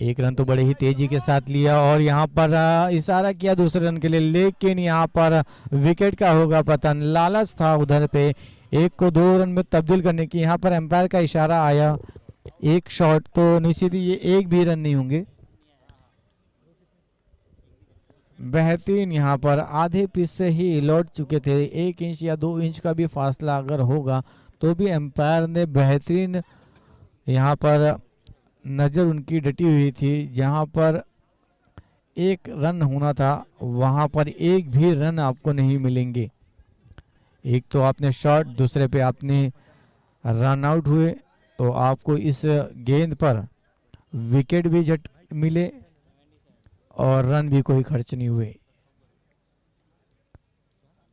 एक रन तो बड़े ही तेजी के साथ लिया और यहाँ पर इशारा किया दूसरे रन के लिए, लेकिन यहाँ पर विकेट का होगा पतन। लालच था उधर पे एक को 2 रन में तब्दील करने की। यहाँ पर एम्पायर का इशारा आया, एक शॉट तो निश्चित ही ये एक भी रन नहीं होंगे। बेहतरीन यहाँ पर आधे पिच से ही लौट चुके थे। 1 इंच या 2 इंच का भी फासला अगर होगा तो भी एम्पायर ने बेहतरीन यहाँ पर नज़र उनकी डटी हुई थी। जहाँ पर 1 रन होना था वहाँ पर एक भी रन आपको नहीं मिलेंगे। एक तो आपने शॉट, दूसरे पे आपने रन आउट हुए, तो आपको इस गेंद पर विकेट भी झट मिले और रन भी कोई खर्च नहीं हुए।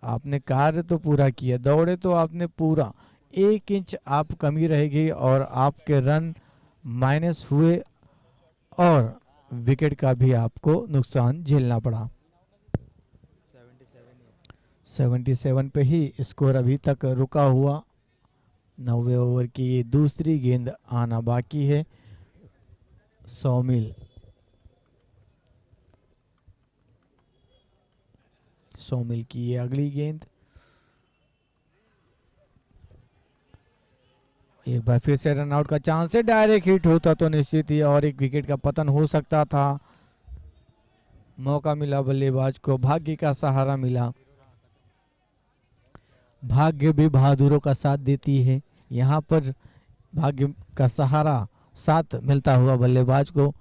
आपने कार्य तो पूरा किया, दौड़े तो आपने पूरा। 1 इंच आप कमी रहेगी और आपके रन माइनस हुए और विकेट का भी आपको नुकसान झेलना पड़ा। 77 पे ही स्कोर अभी तक रुका हुआ। 90 ओवर की ये दूसरी गेंद आना बाकी है। सौमिल की ये अगली गेंद। एक बार फिर से रन आउट का चांस है। डायरेक्ट हिट होता तो निश्चित ही और एक विकेट का पतन हो सकता था। मौका मिला बल्लेबाज को, भाग्य का सहारा मिला। भाग्य भी बहादुरों का साथ देती है। यहाँ पर भाग्य का सहारा साथ मिलता हुआ बल्लेबाज को।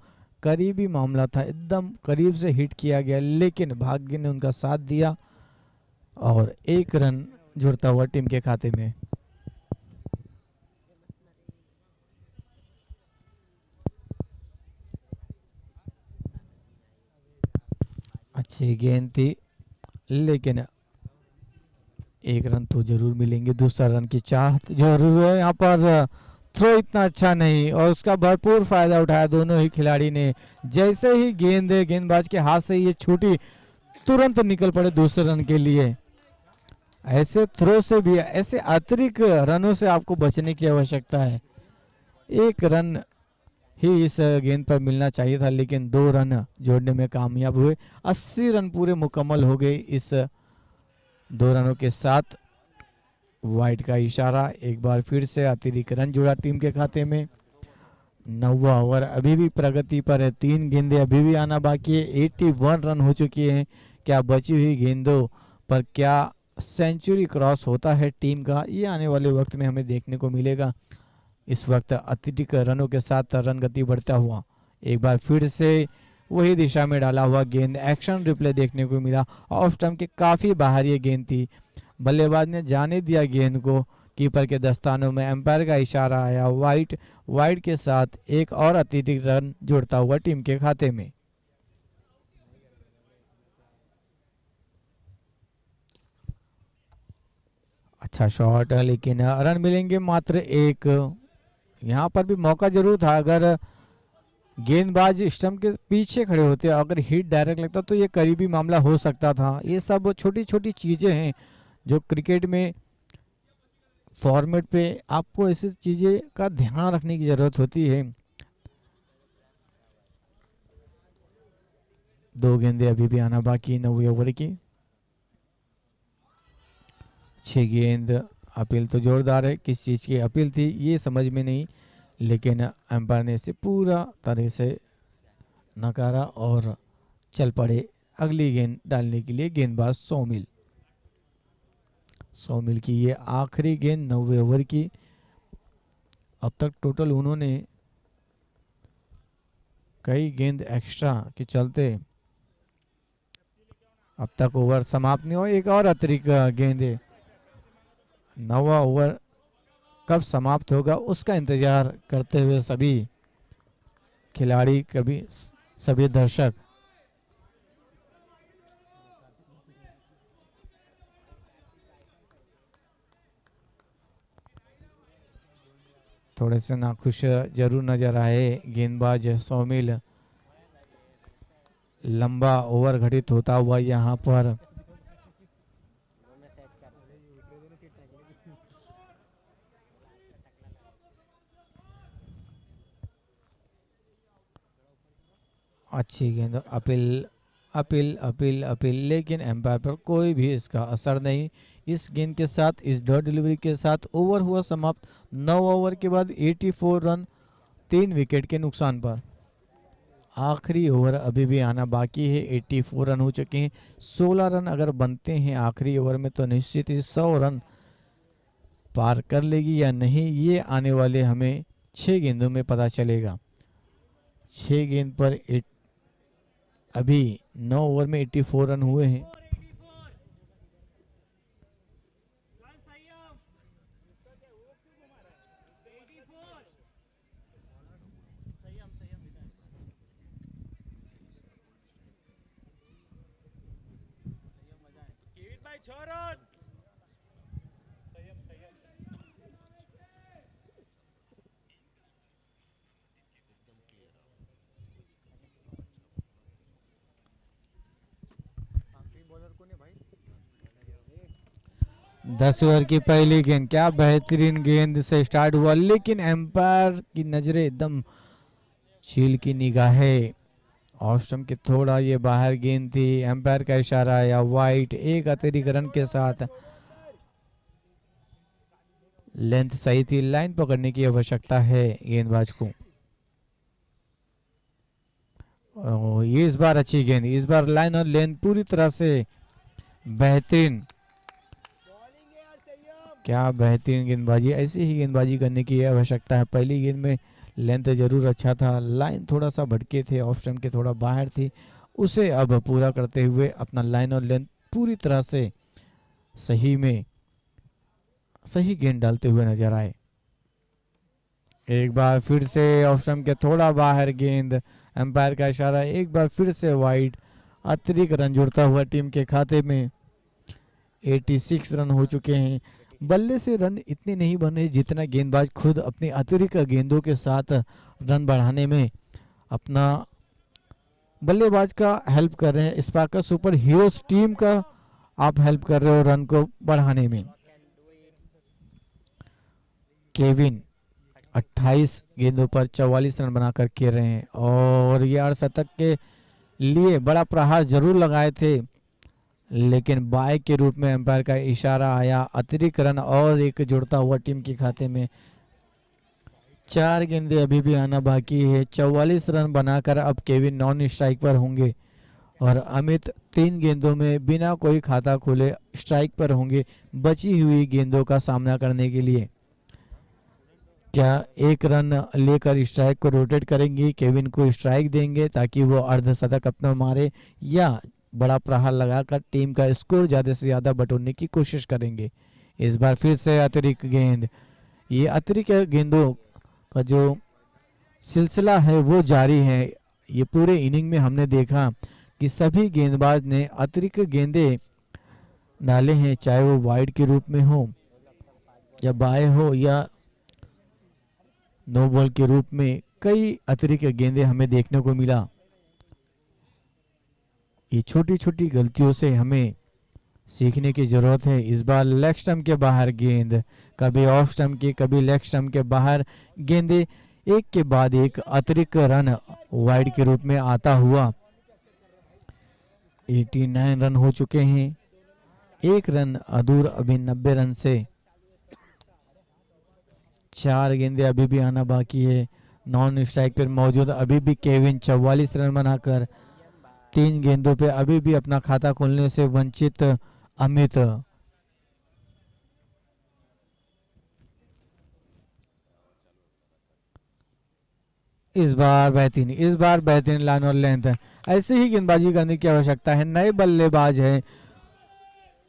करीबी मामला था, एकदम करीब से हिट किया गया, लेकिन भाग्य ने उनका साथ दिया और 1 रन जुड़ता हुआ टीम के खाते में। अच्छी गेंद थी, लेकिन 1 रन तो जरूर मिलेंगे। दूसरा रन की चाहत जरूर है। यहाँ पर थ्रो इतना अच्छा नहीं और उसका भरपूर फायदा उठाया दोनों ही खिलाड़ी ने। जैसे ही गेंदबाज के हाथ से ये छूटी, तुरंत निकल पड़े दूसरे रन के लिए। ऐसे थ्रो से भी, ऐसे अतिरिक्त रनों से आपको बचने की आवश्यकता है। 1 रन ही इस गेंद पर मिलना चाहिए था, लेकिन 2 रन जोड़ने में कामयाब हुए। 80 रन पूरे मुकम्मल हो गए इस 2 रनों के साथ। वाइड का इशारा, एक बार फिर से अतिरिक्त रन जुड़ा टीम के खाते में। 9वां ओवर अभी भी प्रगति पर है। 3 गेंदें अभी भी आना बाकी है। 81 रन हो चुकी हैं। क्या बची हुई गेंदों पर क्या सेंचुरी क्रॉस होता है टीम का, ये आने वाले वक्त में हमें देखने को मिलेगा। इस वक्त अतिरिक्त रनों के साथ रन गति बढ़ता हुआ एक बार फिर से वही दिशा में डाला हुआ गेंद। एक्शन रिप्ले देखने को मिला। ऑफ स्टंप के काफ़ी बाहर ये गेंद थी। बल्लेबाज ने जाने दिया गेंद को कीपर के दस्तानों में। एम्पायर का इशारा आया। वाइड के साथ एक और अतिरिक्त रन जुड़ता हुआ टीम के खाते में। अच्छा शॉट, लेकिन रन मिलेंगे मात्र 1। यहाँ पर भी मौका जरूर था। अगर गेंदबाज स्टंप के पीछे खड़े होते, अगर हिट डायरेक्ट लगता तो ये करीबी मामला हो सकता था। ये सब छोटी छोटी चीज़ें हैं जो क्रिकेट में फॉर्मेट पे आपको ऐसी चीज़ें का ध्यान रखने की ज़रूरत होती है। 2 गेंदें अभी भी आना बाकी 9वें ओवर की। 6 गेंद। अपील तो जोरदार है। किस चीज़ की अपील थी ये समझ में नहीं, लेकिन एम्पायर ने इसे पूरा तरह से नकारा और चल पड़े अगली गेंद डालने के लिए गेंदबाज सौमिल की ये आखिरी गेंद 9वें ओवर की। अब तक टोटल उन्होंने कई गेंद एक्स्ट्रा के चलते अब तक ओवर समाप्त नहीं हो। एक और अतिरिक्त गेंद। 9वां ओवर कब समाप्त होगा उसका इंतजार करते हुए सभी खिलाड़ी, सभी दर्शक थोड़े से नाखुश जरूर नजर आए। गेंदबाज सौमिल। लंबा ओवर घटित होता हुआ यहाँ पर अच्छी गेंद, अपील अपील अपील अपील, लेकिन एम्पायर पर कोई भी इसका असर नहीं। इस गेंद के साथ, इस डॉट डिलीवरी के साथ ओवर हुआ समाप्त। 9 ओवर के बाद 84 रन 3 विकेट के नुकसान पर। आखिरी ओवर अभी भी आना बाकी है। 84 रन हो चुके हैं। 16 रन अगर बनते हैं आखिरी ओवर में तो निश्चित ही 100 रन पार कर लेगी या नहीं, ये आने वाले हमें 6 गेंदों में पता चलेगा। 6 गेंद पर अभी 9 ओवर में 84 रन हुए हैं। बॉलर को ने भाई 10 ओवर की पहली गेंद, क्या बेहतरीन गेंद से स्टार्ट हुआ, लेकिन एम्पायर की नजरें एकदम चील की निगाहें। ऑफ स्टंप के थोड़ा ये बाहर गेंद थी। एम्पायर का इशारा या वाइट। एक अतिरिक्त रन के साथ लेंथ सही थी, लाइन पकड़ने की आवश्यकता है गेंदबाज को। ये इस बार अच्छी गेंद, इस बार लाइन और लेंथ पूरी तरह से बेहतरीन। क्या बेहतरीन गेंदबाजी, ऐसी ही गेंदबाजी करने की आवश्यकता है। पहली गेंद में लेंथ जरूर अच्छा था, लाइन थोड़ा सा भटके थे, ऑफ स्टंप के थोड़ा बाहर थी, उसे अब पूरा करते हुए अपना लाइन और लेंथ पूरी तरह से सही में सही गेंद डालते हुए नजर आए। एक बार फिर से ऑफ स्टंप के थोड़ा बाहर गेंद, एम्पायर का इशारा, एक बार फिर से वाइड। अतिरिक्त रन जुड़ता हुआ टीम के खाते में। 86 रन हो चुके हैं। बल्ले से रन इतने नहीं बने जितना गेंदबाज खुद अपनी अतिरिक्त गेंदों के साथ रन बढ़ाने में अपना बल्लेबाज का हेल्प कर रहे हैं। स्पार्कर सुपर हीरोज टीम का आप हेल्प कर रहे हो रन को बढ़ाने में। केविन 28 गेंदों पर 44 रन बनाकर खेल रहे हैं और ये अर्धशतक के लिए बड़ा प्रहार जरूर लगाए थे, लेकिन बाय के रूप में एम्पायर का इशारा आया। अतिरिक्त रन और एक जुड़ता हुआ टीम के खाते में। 4 गेंदें अभी भी आना बाकी है। 44 रन बनाकर अब केविन नॉन स्ट्राइक पर होंगे और अमित 3 गेंदों में बिना कोई खाता खोले स्ट्राइक पर होंगे बची हुई गेंदों का सामना करने के लिए। क्या 1 रन लेकर स्ट्राइक को रोटेट करेंगे, केविन को स्ट्राइक देंगे ताकि वो अर्धशतक अपना मारे, या बड़ा प्रहार लगाकर टीम का स्कोर ज्यादा से ज्यादा बटोरने की कोशिश करेंगे। इस बार फिर से अतिरिक्त गेंद। ये अतिरिक्त गेंदों का जो सिलसिला है वो जारी है। ये पूरे इनिंग में हमने देखा कि सभी गेंदबाज ने अतिरिक्त गेंदें डाले हैं, चाहे वो वाइड के रूप में हो या बाय हो या नो बॉल के रूप में। कई अतिरिक्त गेंदें हमें देखने को मिला। ये छोटी छोटी गलतियों से हमें सीखने की जरूरत है। इस बार लेग स्टंप के बाहर गेंद, कभी ऑफ स्टंप की कभी लेग स्टंप के बाहर गेंदें, एक के बाद एक अतिरिक्त रन वाइड के रूप में आता हुआ। 89 रन हो चुके हैं। 1 रन अधूर अभी 90 रन से। 4 गेंदें अभी भी आना बाकी है। नॉन स्ट्राइक पर मौजूद अभी भी केविन 44 रन बनाकर 3 गेंदों पे अभी भी अपना खाता खोलने से वंचित अमित। इस बार बेहतरीन लाइन और लेंथ। ऐसे ही गेंदबाजी करने की आवश्यकता है। नए बल्लेबाज हैं,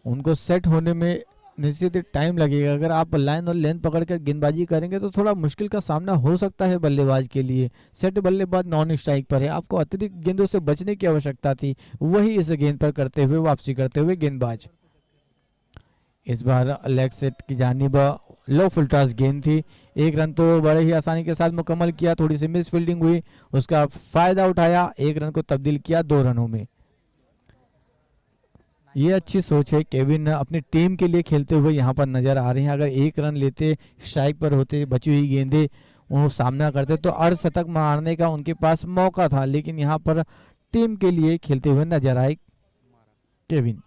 उनको सेट होने में निश्चित टाइम लगेगा। अगर आप लाइन और लेंथ पकड़कर गेंदबाजी करेंगे तो थोड़ा मुश्किल का सामना हो सकता है बल्लेबाज के लिए। सेट बल्लेबाज नॉन स्ट्राइक पर है, आपको अतिरिक्त गेंदों से बचने की आवश्यकता थी, वही इस गेंद पर करते हुए वापसी करते हुए गेंदबाज। इस बार लेग सेट की जानिब लो फुल टॉस गेंद थी। 1 रन तो बड़े ही आसानी के साथ मुकम्मल किया। थोड़ी सी मिस फील्डिंग हुई, उसका फायदा उठाया, 1 रन को तब्दील किया 2 रनों में। ये अच्छी सोच है। केविन अपनी टीम के लिए खेलते हुए यहाँ पर नजर आ रहे हैं। अगर 1 रन लेते, स्ट्राइक पर होते, बची हुई गेंदें वो सामना करते तो अर्धशतक मारने का उनके पास मौका था, लेकिन यहाँ पर टीम के लिए खेलते हुए नजर आए केविन।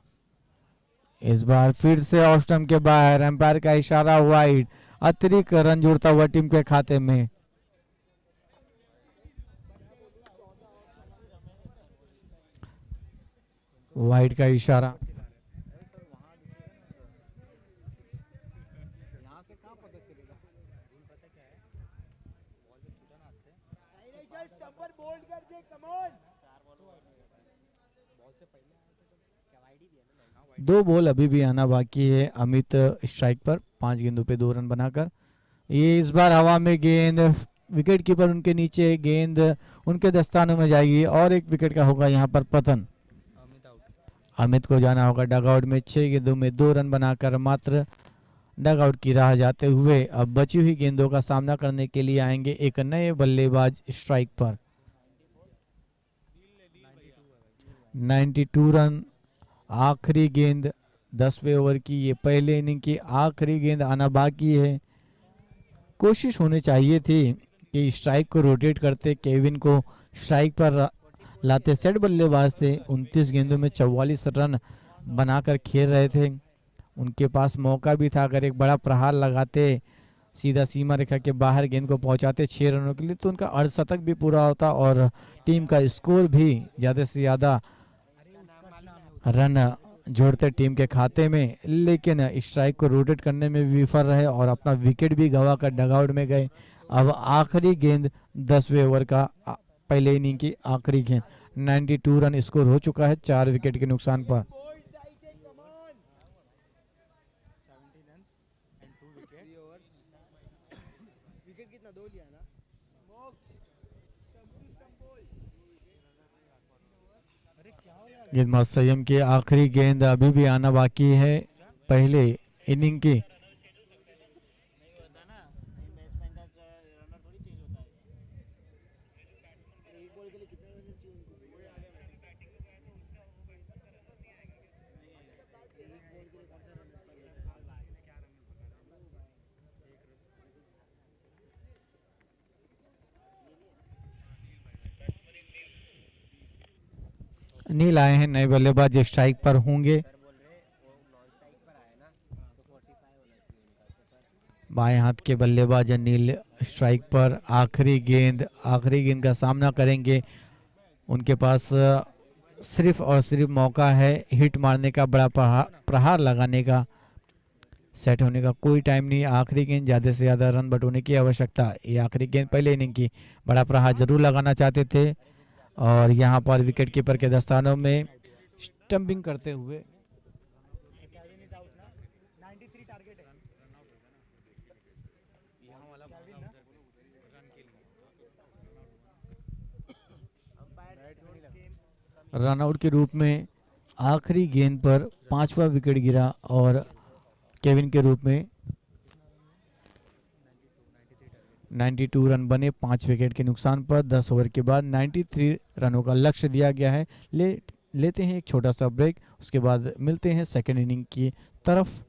इस बार फिर से ऑफ स्टंप के बाहर, एम्पायर का इशारा, वाइड, अतिरिक्त रन जोड़ता हुआ टीम के खाते में। वाइड का इशारा। यहाँ से कहाँ पता चलेगा? रूल पता क्या है? बॉल जब छूटा ना हाथ से, चार बॉल बॉल से पहले आया तो क्या वाइड ही दिया ना? हाँ वाइड। 2 बॉल अभी भी आना बाकी है। अमित स्ट्राइक पर 5 गेंदों पे 2 रन बनाकर। ये इस बार हवा में गेंद, विकेट कीपर उनके नीचे, गेंद उनके दस्तानों में जाएगी और एक विकेट का होगा यहाँ पर पतन। अमित आउट। अमित को जाना होगा डगआउट में। 6 गेंदों में 2 रन बनाकर मात्र डगआउट की राह जाते हुए अब बची हुई गेंदों का सामना करने के लिए आएंगे एक नए बल्लेबाज स्ट्राइक पर। 92 रन, आखिरी गेंद 10वें ओवर की, ये पहले इनिंग की आखिरी गेंद आना बाकी है। कोशिश होनी चाहिए थी कि स्ट्राइक को रोटेट करते, केविन को स्ट्राइक पर लाते। सेट बल्लेबाज थे, 29 गेंदों में 44 रन बनाकर खेल रहे थे। उनके पास मौका भी था, अगर एक बड़ा प्रहार लगाते, सीधा सीमा रेखा के बाहर गेंद को पहुंचाते 6 रनों के लिए, तो उनका अर्धशतक भी पूरा होता और टीम का स्कोर भी ज़्यादा से ज़्यादा रन जोड़ते टीम के खाते में। लेकिन स्ट्राइक को रोटेट करने में विफल रहे और अपना विकेट भी गवा कर डगआउट में गए। अब आखिरी गेंद 10वें ओवर का, पहले इनिंग की आखिरी गेंद। 92 रन स्कोर हो चुका है 4 विकेट के नुकसान पर। 70 runs and 2 wicket. 3 overs. Wicket कितना? 2 लिया ना? अरे क्या हो गया? गेंदबाज संयम की आखिरी गेंद अभी भी आना बाकी है पहले इनिंग की। एक बॉल के लिए कितना रन चाहिए उनको? एक बॉल के लिए कौन सा रन चाहिए? नील आए हैं नए बल्लेबाज स्ट्राइक पर होंगे। सर बोल रहे वो नॉन स्ट्राइक पर आया ना, तो 45 होना चाहिए उनका तो पर। बाएं हाथ के बल्लेबाज नील स्ट्राइक पर। आखिरी गेंद का सामना करेंगे। उनके पास सिर्फ और सिर्फ मौका है हिट मारने का, बड़ा प्रहार लगाने का। सेट होने का कोई टाइम नहीं। आखिरी गेंद, ज़्यादा से ज़्यादा रन बटोरने की आवश्यकता। ये आखिरी गेंद पहले इनिंग की, बड़ा प्रहार जरूर लगाना चाहते थे और यहाँ पर विकेट कीपर के दस्तानों में स्टंपिंग करते हुए रन आउट के रूप में आखिरी गेंद पर 5वां विकेट गिरा और केविन के रूप में 92 रन बने 5 विकेट के नुकसान पर। 10 ओवर के बाद 93 रनों का लक्ष्य दिया गया है। लेते हैं एक छोटा सा ब्रेक, उसके बाद मिलते हैं सेकेंड इनिंग की तरफ।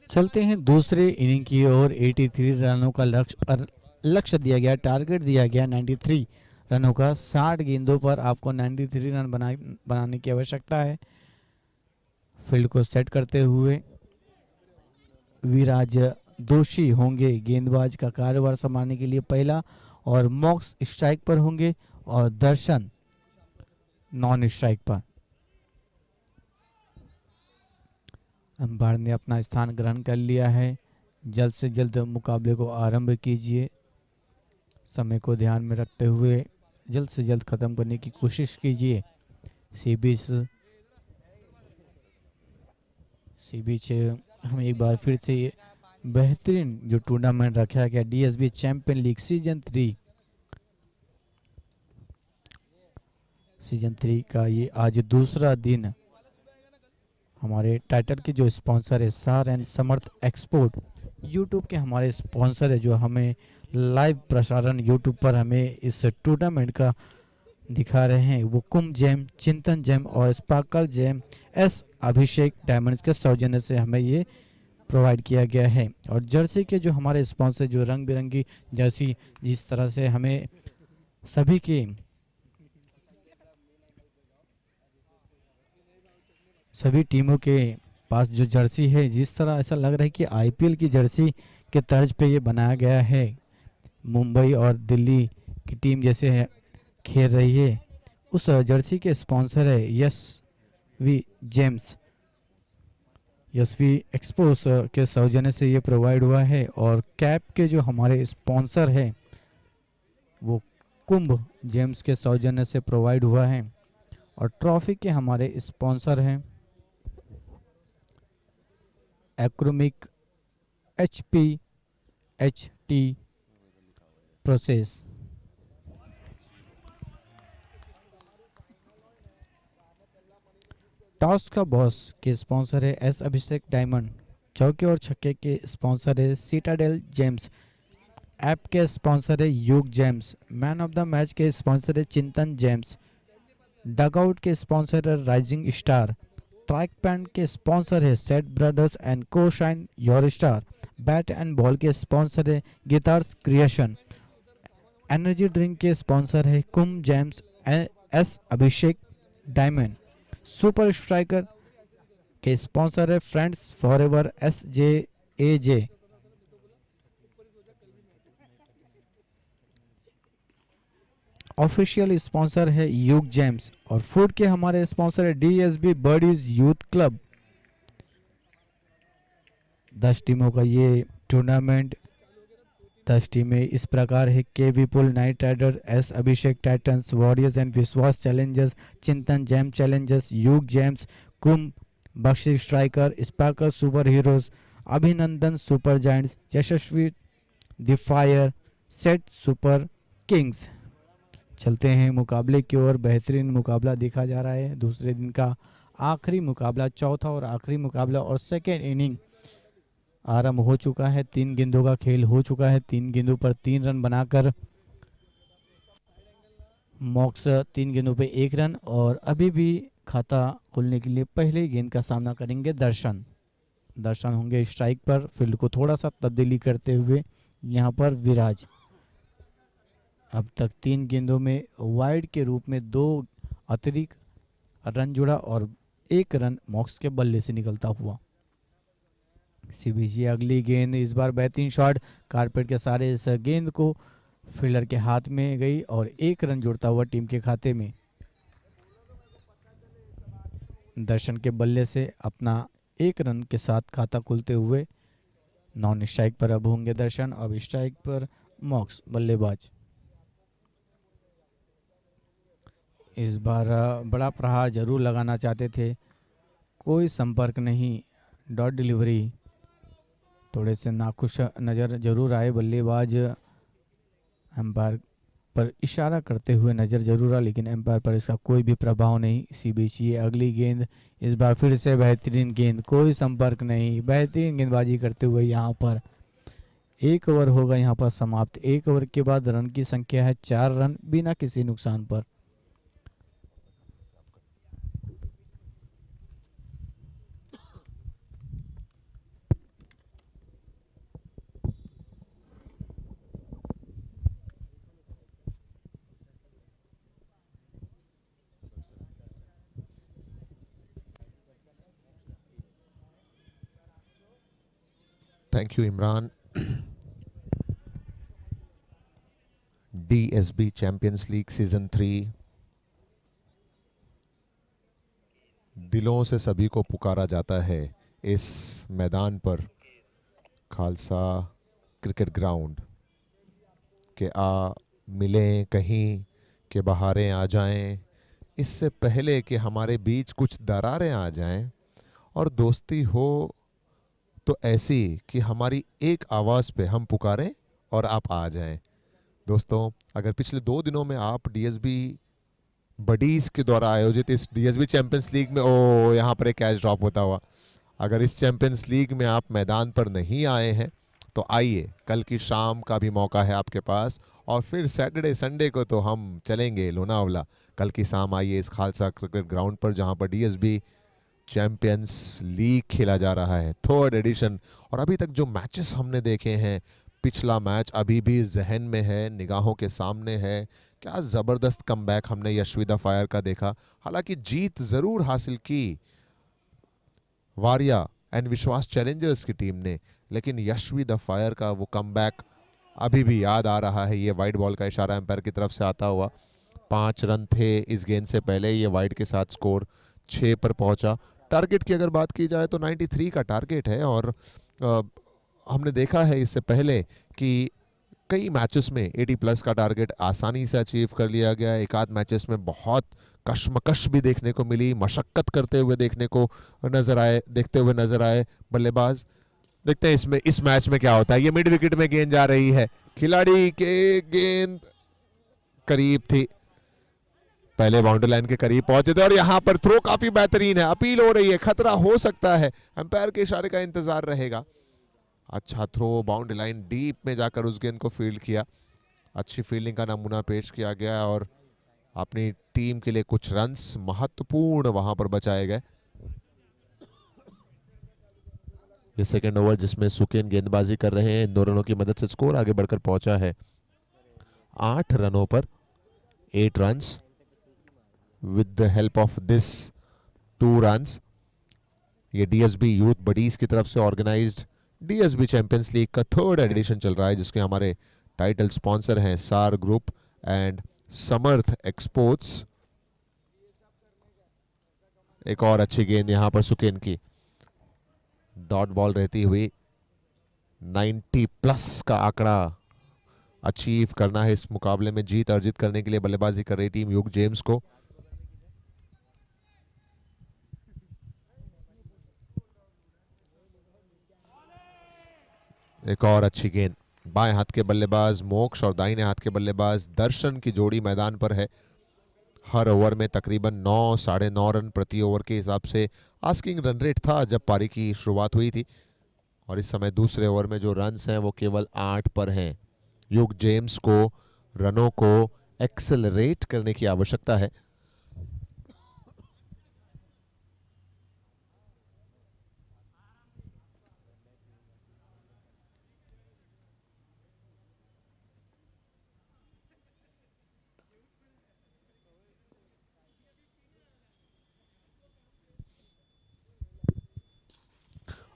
चलते हैं दूसरे इनिंग की ओर। 83 रनों का लक्ष्य दिया गया, टारगेट दिया गया 93 रनों का। 60 गेंदों पर आपको 93 रन बनाने की आवश्यकता है। फील्ड को सेट करते हुए विराज दोषी होंगे गेंदबाज का कार्यभार संभालने के लिए पहला, और मॉक्स स्ट्राइक पर होंगे और दर्शन नॉन स्ट्राइक पर। अंपायर ने अपना स्थान ग्रहण कर लिया है। जल्द से जल्द मुकाबले को आरंभ कीजिए। समय को ध्यान में रखते हुए जल्द से जल्द खत्म करने की कोशिश कीजिए। सी बीच हम एक बार फिर से बेहतरीन जो टूर्नामेंट रखा गया डीएसबी चैंपियन लीग सीजन 3 का ये आज दूसरा दिन। हमारे टाइटल के जो स्पॉन्सर है सार एंड समर्थ एक्सपोर्ट, यूट्यूब के हमारे स्पॉन्सर है जो हमें लाइव प्रसारण यूट्यूब पर हमें इस टूर्नामेंट का दिखा रहे हैं। वो कुंभ जेम, चिंतन जेम और स्पार्कल जेम एस अभिषेक डायमंड्स के सौजन्य से हमें ये प्रोवाइड किया गया है। और जर्सी के जो हमारे स्पॉन्सर जो रंग बिरंगी जर्सी जिस तरह से हमें सभी के सभी टीमों के पास जो जर्सी है, जिस तरह ऐसा लग रहा है कि आईपीएल की जर्सी के तर्ज पे ये बनाया गया है। मुंबई और दिल्ली की टीम जैसे है खेल रही है, उस जर्सी के स्पॉन्सर है यशवी जेम्स, यशवी एक्सपोस के सौजन्य से ये प्रोवाइड हुआ है। और कैप के जो हमारे स्पॉन्सर है वो कुंभ जेम्स के सौजन्य से प्रोवाइड हुआ है। और ट्रॉफी के हमारे स्पॉन्सर हैं एक्रोमिक, HP, HT प्रोसेस। टॉस का बॉस के स्पॉन्सर है एस अभिषेक डायमंड। चौके और छक्के के स्पॉन्सर है सीटाडेल जेम्स। ऐप के स्पॉन्सर है योग James. Man of the match के स्पॉन्सर है चिंतन जेम्स। डगआउट के स्पॉन्सर है राइजिंग स्टार। ट्रैक पैंट के स्पॉन्सर है सेट ब्रदर्स एंड को shine your star. Bat and ball के स्पॉन्सर है गिटार्स क्रिएशन। एनर्जी ड्रिंक के स्पॉन्सर है कुंभ जेम्स एस अभिषेक डायमंड। सुपर स्ट्राइकर के स्पॉन्सर है friends forever SJAJ। Official sponsor है यूग जेम्स। और फूड के हमारे स्पॉन्सर है DSB बर्डीज यूथ क्लब। 10 टीमों का ये टूर्नामेंट। 10 टीमें इस प्रकार है के Vipul knight rider, S Abhishek titans, warriors and Vishwas challengers, Chintan jam challengers, Yug gems, Kumbh Bakshi striker, sparker super heroes, Abhinandan super giants, Yashasvi defier, set super kings. चलते हैं मुकाबले की ओर। बेहतरीन मुकाबला देखा जा रहा है। दूसरे दिन का आखिरी मुकाबला, चौथा और आखिरी मुकाबला और सेकेंड इनिंग आरंभ हो चुका है। 3 गेंदों का खेल हो चुका है। 3 गेंदों पर 3 रन बनाकर मॉक्स 3 गेंदों पे 1 रन। और अभी भी खाता खोलने के लिए पहले गेंद का सामना करेंगे दर्शन। दर्शन होंगे स्ट्राइक पर। फील्ड को थोड़ा सा तब्दीली करते हुए यहाँ पर विराज। अब तक 3 गेंदों में वाइड के रूप में 2 अतिरिक्त रन जुड़ा और 1 रन मॉक्स के बल्ले से निकलता हुआ। सीबीजी अगली गेंद, इस बार बेहतरीन शॉट कारपेट के सारे इस गेंद को फील्डर के हाथ में गई और 1 रन जुड़ता हुआ टीम के खाते में। दर्शन के बल्ले से अपना 1 रन के साथ खाता खुलते हुए नॉन स्ट्राइक पर अब होंगे दर्शन। अब स्ट्राइक पर मॉक्स बल्लेबाज। इस बार बड़ा प्रहार जरूर लगाना चाहते थे, कोई संपर्क नहीं। डॉट डिलीवरी, थोड़े से नाखुश नज़र जरूर आए बल्लेबाज। एम्पायर पर इशारा करते हुए नज़र जरूर आ, लेकिन एम्पायर पर इसका कोई भी प्रभाव नहीं। इसी बीच ये अगली गेंद, इस बार फिर से बेहतरीन गेंद, कोई संपर्क नहीं। बेहतरीन गेंदबाजी करते हुए यहाँ पर 1 ओवर होगा यहाँ पर समाप्त। 1 ओवर के बाद रन की संख्या है 4 रन बिना किसी नुकसान पर। Thank you Imran. DSB champions league season 3, दिलों से सभी को पुकारा जाता है इस मैदान पर, खालसा क्रिकेट ग्राउंड के आ मिलें कहीं के बहारें आ जाएं, इससे पहले कि हमारे बीच कुछ दरारें आ जाएं, और दोस्ती हो तो ऐसी कि हमारी एक आवाज़ पे हम पुकारें और आप आ जाएं। दोस्तों, अगर पिछले 2 दिनों में आप DSB बडीज के द्वारा आयोजित इस DSB चैंपियंस लीग में, ओ यहाँ पर एक कैच ड्रॉप होता हुआ, अगर इस चैंपियंस लीग में आप मैदान पर नहीं आए हैं तो आइए, कल की शाम का भी मौका है आपके पास, और फिर सैटरडे संडे को तो हम चलेंगे लोनावला। कल की शाम आइए इस खालसा क्रिकेट ग्राउंड पर, जहाँ पर DSB चैंपियंस लीग खेला जा रहा है, 3rd एडिशन। और अभी तक जो मैचेस हमने देखे हैं, पिछला मैच अभी भी जहन में है, निगाहों के सामने है। क्या ज़बरदस्त कमबैक हमने यशवी फायर का देखा। हालांकि जीत ज़रूर हासिल की वारिया एंड विश्वास चैलेंजर्स की टीम ने, लेकिन यशवी फायर का वो कमबैक अभी भी याद आ रहा है। ये वाइड बॉल का इशारा एम्पायर की तरफ से आता हुआ। 5 रन थे इस गेंद से पहले, ये वाइड के साथ स्कोर 6 पर पहुंचा। टारगेट की अगर बात की जाए तो 93 का टारगेट है, और हमने देखा है इससे पहले कि कई मैचेस में 80+ का टारगेट आसानी से अचीव कर लिया गया। एक आध मैचेस में बहुत कशमकश भी देखने को मिली, मशक्कत करते हुए देखते हुए नजर आए बल्लेबाज। देखते हैं इस मैच में क्या होता है। ये मिड विकेट में गेंद जा रही है, खिलाड़ी के गेंद करीब थी, पहले बाउंड्री लाइन के करीब पहुंचे थे, और यहां पर थ्रो काफी बेहतरीन है। अपील हो रही है, खतरा हो सकता है, अंपायर के इशारे का इंतजार रहेगा। अच्छा थ्रो, बाउंड्री लाइन डीप में जाकर उस गेंद को फील्ड किया। अच्छी फील्डिंग का नमूना पेश किया गया, और अपनी टीम के लिए कुछ रन्स महत्वपूर्ण वहां पर बचाए गए। ये सेकंड ओवर जिसमें सुकेन गेंदबाजी कर रहे हैं, इन 2 रनों की मदद से स्कोर आगे बढ़कर पहुंचा है 8 रनों पर। 8 runs with the help of this 2 runs. ये DSB यूथ बडीज की तरफ से ऑर्गेनाइज्ड DSB चैंपियंस लीग का 3rd एडिशन चल रहा है, जिसके हमारे टाइटल स्पॉन्सर हैं सार ग्रुप एंड समर्थ एक्सपोर्ट्स। एक और अच्छी गेंद यहां पर सुकेन की, डॉट बॉल रहती हुई 90+ का आंकड़ा अचीव करना है इस मुकाबले में। जीत अर्जित करने के लिए बल्लेबाजी कर रही टीम यूग जेम्स को। एक और अच्छी गेंद, बाएं हाथ के बल्लेबाज मोक्ष और दाहिने हाथ के बल्लेबाज दर्शन की जोड़ी मैदान पर है। हर ओवर में तकरीबन 9 साढ़े 9 रन प्रति ओवर के हिसाब से आस्किंग रन रेट था जब पारी की शुरुआत हुई थी, और इस समय दूसरे ओवर में जो रन्स हैं वो केवल 8 पर हैं। यूग जेम्स को रनों को एक्सेलरेट करने की आवश्यकता है।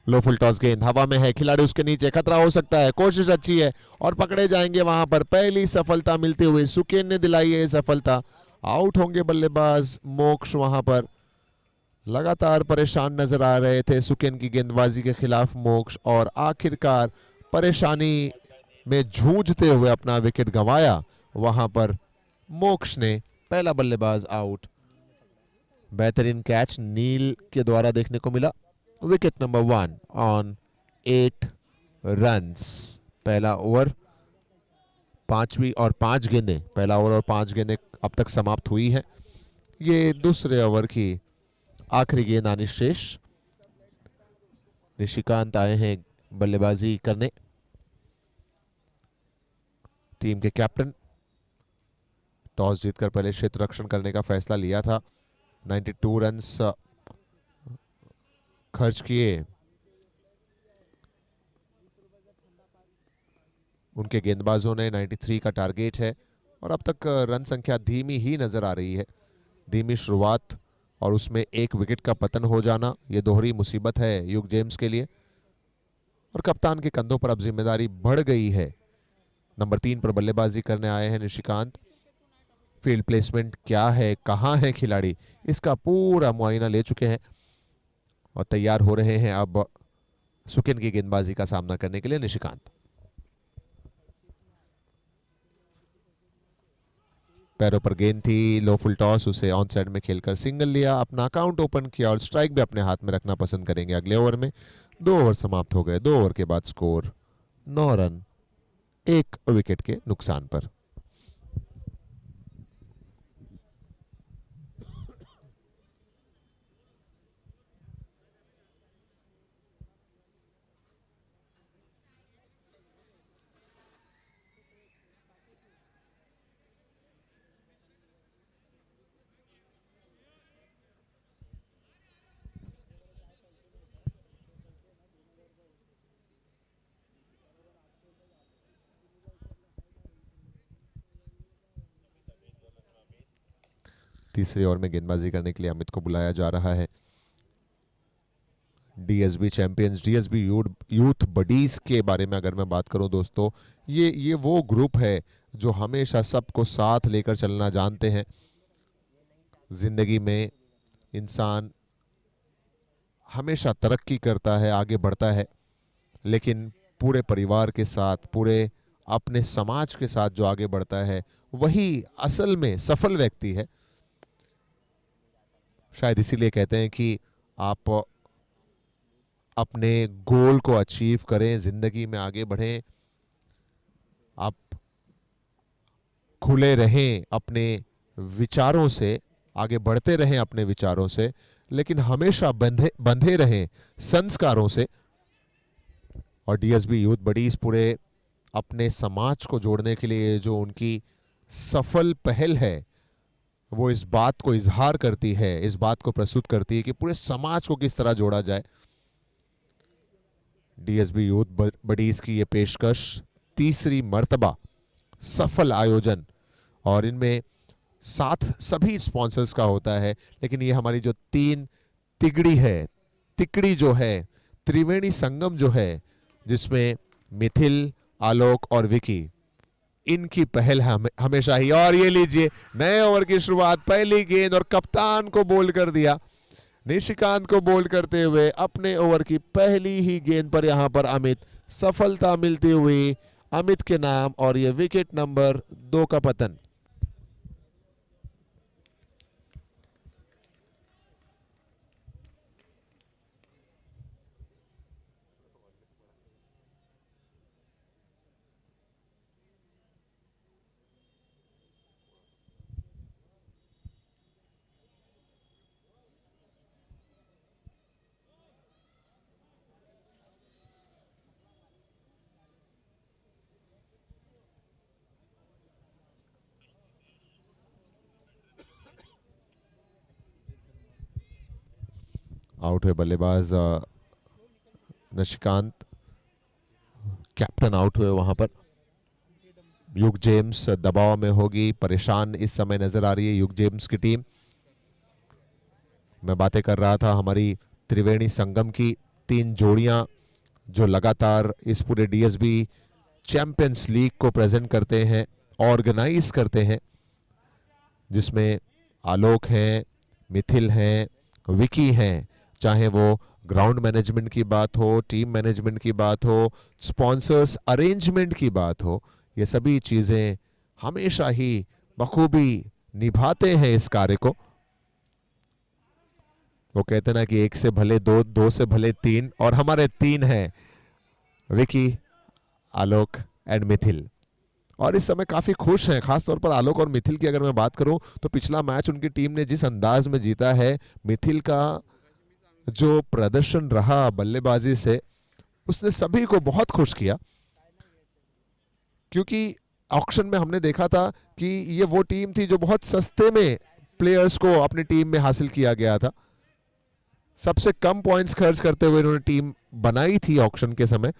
लो फुल टॉस गेंद हवा में है, खिलाड़ी उसके नीचे, खतरा हो सकता है, कोशिश अच्छी है और पकड़े जाएंगे वहां पर। पहली सफलता मिलते हुए सुकेन ने दिलाई है सफलता। आउट होंगे बल्लेबाज मोक्ष। वहां पर लगातार परेशान नजर आ रहे थे सुकेन की गेंदबाजी के खिलाफ मोक्ष, और आखिरकार परेशानी में जूझते हुए अपना विकेट गंवाया। वहां पर मोक्ष ने पहला बल्लेबाज आउट। बेहतरीन कैच नील के द्वारा देखने को मिला। Wicket number 1 on 8 runs. पहला ओवर 5वीं और 5 गेंदें, पहला ओवर और 5 गेंदें अब तक समाप्त हुई है। ये दूसरे ओवर की आखिरी गेंद आनी शेष। निशिकांत आए हैं बल्लेबाजी करने, टीम के कैप्टन। टॉस जीतकर पहले क्षेत्र रक्षण करने का फैसला लिया था। 92 रन्स खर्च किए उनके गेंदबाजों ने। 93 का टारगेट है, और अब तक रन संख्या धीमी ही नजर आ रही है। धीमी शुरुआत और उसमें एक विकेट का पतन हो जाना, यह दोहरी मुसीबत है यूग जेम्स के लिए। और कप्तान के कंधों पर अब जिम्मेदारी बढ़ गई है। नंबर 3 पर बल्लेबाजी करने आए हैं निशिकांत। फील्ड प्लेसमेंट क्या है, कहाँ है खिलाड़ी, इसका पूरा मुआयना ले चुके हैं और तैयार हो रहे हैं अब सुकिन की गेंदबाजी का सामना करने के लिए निशिकांत। पैरों पर गेंद थी, लो फुल टॉस, उसे ऑन साइड में खेलकर सिंगल लिया, अपना अकाउंट ओपन किया और स्ट्राइक भी अपने हाथ में रखना पसंद करेंगे अगले ओवर में। 2 ओवर समाप्त हो गए। 2 ओवर के बाद स्कोर 9 रन 1 विकेट के नुकसान पर। तीसरे ओवर में गेंदबाजी करने के लिए अमित को बुलाया जा रहा है। DSB champions, DSB youth buddies के बारे में अगर मैं बात करूं दोस्तों, ये वो ग्रुप है जो हमेशा सबको साथ लेकर चलना जानते हैं। जिंदगी में इंसान हमेशा तरक्की करता है, आगे बढ़ता है, लेकिन पूरे परिवार के साथ, पूरे अपने समाज के साथ जो आगे बढ़ता है वही असल में सफल व्यक्ति है। शायद इसीलिए कहते हैं कि आप अपने गोल को अचीव करें, जिंदगी में आगे बढ़ें, आप खुले रहें अपने विचारों से, आगे बढ़ते रहें अपने विचारों से, लेकिन हमेशा बंधे रहें संस्कारों से। और डीएसबी यूथ बडीज पूरे अपने समाज को जोड़ने के लिए जो उनकी सफल पहल है वो इस बात को इजहार करती है, इस बात को प्रस्तुत करती है कि पूरे समाज को किस तरह जोड़ा जाए। डीएसबी यूथ बडीज की ये पेशकश तीसरी मर्तबा सफल आयोजन, और इनमें साथ सभी स्पॉन्सर्स का होता है, लेकिन ये हमारी जो 3 तिकड़ी जो है, त्रिवेणी संगम जो है, जिसमें मिथिल, आलोक और विकी, इनकी पहल है हमेशा ही। और ये लीजिए नए ओवर की शुरुआत, पहली गेंद और कप्तान को बोल्ड कर दिया, निशिकांत को बोल्ड करते हुए अपने ओवर की पहली ही गेंद पर यहां पर अमित, सफलता मिलती हुई अमित के नाम, और ये विकेट नंबर 2 का पतन। आउट हुए बल्लेबाज निशिकांत, कैप्टन आउट हुए वहां पर। युग जेम्स दबाव में होगी, परेशान इस समय नजर आ रही है युग जेम्स की टीम। मैं बातें कर रहा था हमारी त्रिवेणी संगम की 3 जोड़ियां जो लगातार इस पूरे डीएसबी चैंपियंस लीग को प्रेजेंट करते हैं, ऑर्गेनाइज करते हैं, जिसमें आलोक हैं, मिथिल हैं, विकी हैं। चाहे वो ग्राउंड मैनेजमेंट की बात हो, टीम मैनेजमेंट की बात हो, स्पॉन्सर्स अरेंजमेंट की बात हो, ये सभी चीजें हमेशा ही बखूबी निभाते हैं इस कार्य को। वो कहते ना कि 1 से भले 2, 2 से भले 3, और हमारे 3 हैं, विकी, आलोक एंड मिथिल। और इस समय काफी खुश हैं, खासतौर पर आलोक और मिथिल की अगर मैं बात करूं तो पिछला मैच उनकी टीम ने जिस अंदाज में जीता है, मिथिल का जो प्रदर्शन रहा बल्लेबाजी से, उसने सभी को बहुत खुश किया। क्योंकि ऑक्शन में हमने देखा था कि ये वो टीम थी जो बहुत सस्ते में प्लेयर्स को अपनी टीम में हासिल किया गया था, सबसे कम पॉइंट्स खर्च करते हुए इन्होंने टीम बनाई थी ऑक्शन के समय।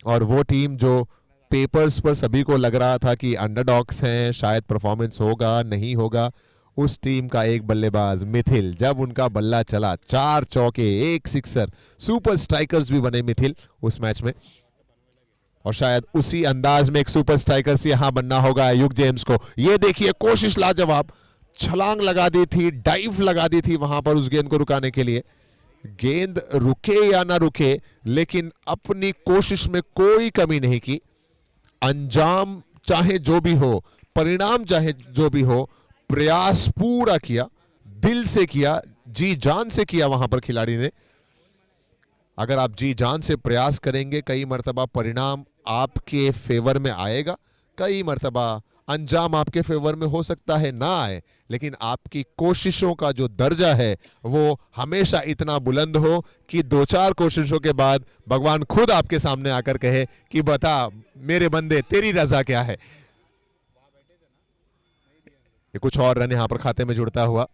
और वो टीम जो पेपर्स पर सभी को लग रहा था कि अंडरडॉग्स हैं, शायद परफॉर्मेंस होगा नहीं होगा, उस टीम का एक बल्लेबाज मिथिल, जब उनका बल्ला चला 4 चौके 1 सिक्सर, सुपर स्ट्राइकर्स भी बने मिथिल उस मैच में। और शायद उसी अंदाज में एक सुपर स्ट्राइकर से यहां बनना होगा युग जेम्स को। ये देखिए कोशिश लाजवाब, छलांग लगा दी थी, डाइव लगा दी थी वहां पर उस गेंद को रुकाने के लिए। गेंद रुके या ना रुके, लेकिन अपनी कोशिश में कोई कमी नहीं की। अंजाम चाहे जो भी हो, परिणाम चाहे जो भी हो, प्रयास पूरा किया, दिल से किया, जी जान से किया वहां पर खिलाड़ी ने। अगर आप जी जान से प्रयास करेंगे, कई मर्तबा परिणाम आपके फेवर में आएगा, कई मर्तबा अंजाम आपके फेवर में हो सकता है ना आए, लेकिन आपकी कोशिशों का जो दर्जा है वो हमेशा इतना बुलंद हो कि 2-4 कोशिशों के बाद भगवान खुद आपके सामने आकर कहे कि बता मेरे बंदे तेरी रजा क्या है। ये कुछ और रन यहां पर खाते में जुड़ता हुआ।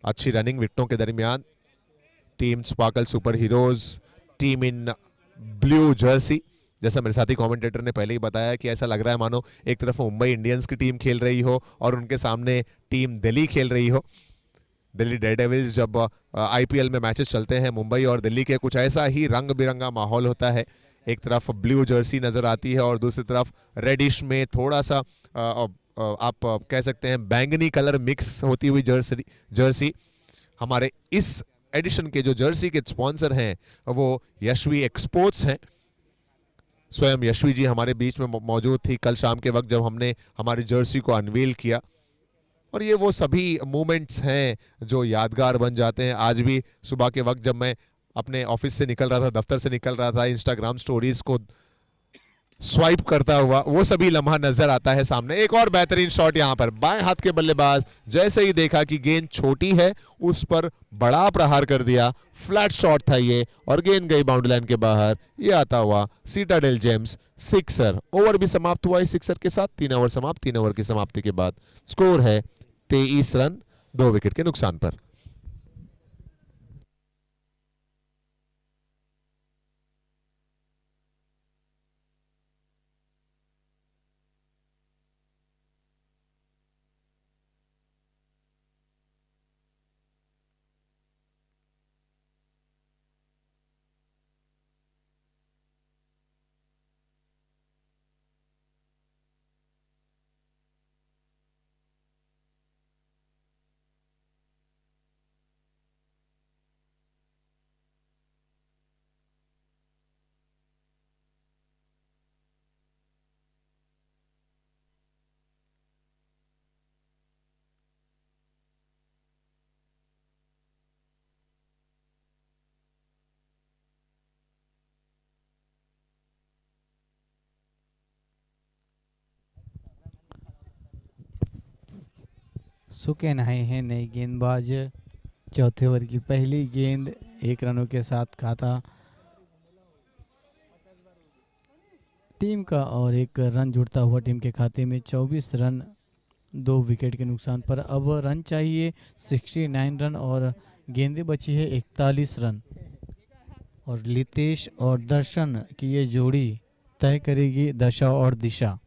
अच्छी रनिंग विकेटों के दरमियान। Team sparkle super heroes, team in blue Jersey, जैसा मेरे साथी कमेंटेटर ने पहले ही बताया कि ऐसा लग रहा है मानो एक तरफ मुंबई इंडियंस की टीम खेल रही हो और उनके सामने टीम दिल्ली खेल रही हो। दिल्ली डेयरडेविल्स जब आईपीएल में मैचेस चलते हैं, मुंबई और दिल्ली के कुछ ऐसा ही रंग बिरंगा माहौल होता है। एक तरफ ब्लू जर्सी नजर आती है और दूसरी तरफ रेडिश में थोड़ा सा आप कह सकते हैं बैंगनी कलर मिक्स होती हुई जर्सी। हमारे इस एडिशन के जो जर्सी के स्पॉन्सर हैं वो यशवी एक्सपोर्ट्स हैं। स्वयं यशवी जी हमारे बीच में मौजूद थी कल शाम के वक्त जब हमने हमारी जर्सी को अनवील किया। और ये वो सभी मोमेंट्स हैं जो यादगार बन जाते हैं। आज भी सुबह के वक्त जब मैं अपने ऑफिस से निकल रहा था, दफ्तर से निकल रहा था, इंस्टाग्राम स्टोरीज को स्वाइप करता हुआ वो सभी लम्हा नजर आता है सामने। एक और बेहतरीन शॉट यहां पर, बाएं हाथ के बल्लेबाज जैसे ही देखा कि गेंद छोटी है उस पर बड़ा प्रहार कर दिया। फ्लैट शॉट था ये और गेंद गई बाउंड्री लाइन के बाहर। ये आता हुआ सीटाडेल जेम्स सिक्सर। ओवर भी समाप्त हुआ इस सिक्सर के साथ। 3 ओवर समाप्त। 3 ओवर की समाप्ति के बाद स्कोर है 23 रन 2 विकेट के नुकसान पर। सुकेन आए हैं नए गेंदबाज। चौथे ओवर की पहली गेंद 1 रनों के साथ खाता टीम का और 1 रन जुड़ता हुआ टीम के खाते में। 24 रन 2 विकेट के नुकसान पर। अब रन चाहिए 69 रन और गेंदें बची है 41 रन। और लितेश और दर्शन की ये जोड़ी तय करेगी दशा और दिशा।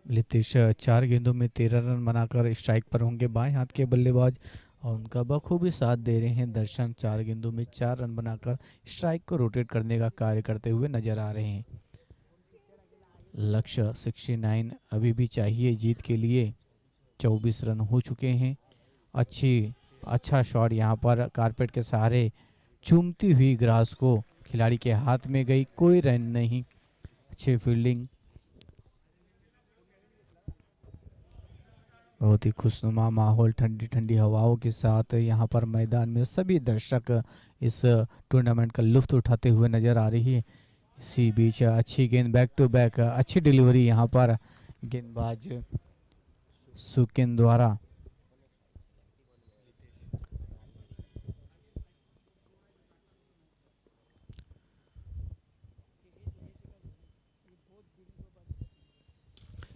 लितेश 4 गेंदों में 13 रन बनाकर स्ट्राइक पर होंगे, बाएं हाथ के बल्लेबाज, और उनका बखूबी साथ दे रहे हैं दर्शन। 4 गेंदों में 4 रन बनाकर स्ट्राइक को रोटेट करने का कार्य करते हुए नजर आ रहे हैं। लक्ष्य 69 अभी भी चाहिए जीत के लिए। 24 रन हो चुके हैं। अच्छा शॉट यहाँ पर कारपेट के सहारे चूमती हुई ग्रास को खिलाड़ी के हाथ में गई, कोई रन नहीं। अच्छी फील्डिंग, बहुत ही खुशनुमा माहौल, ठंडी ठंडी हवाओं के साथ यहाँ पर मैदान में सभी दर्शक इस टूर्नामेंट का लुत्फ उठाते हुए नजर आ रही है। इसी बीच अच्छी गेंद बैक टू बैक, अच्छी डिलीवरी यहाँ पर गेंदबाज सुकेन द्वारा।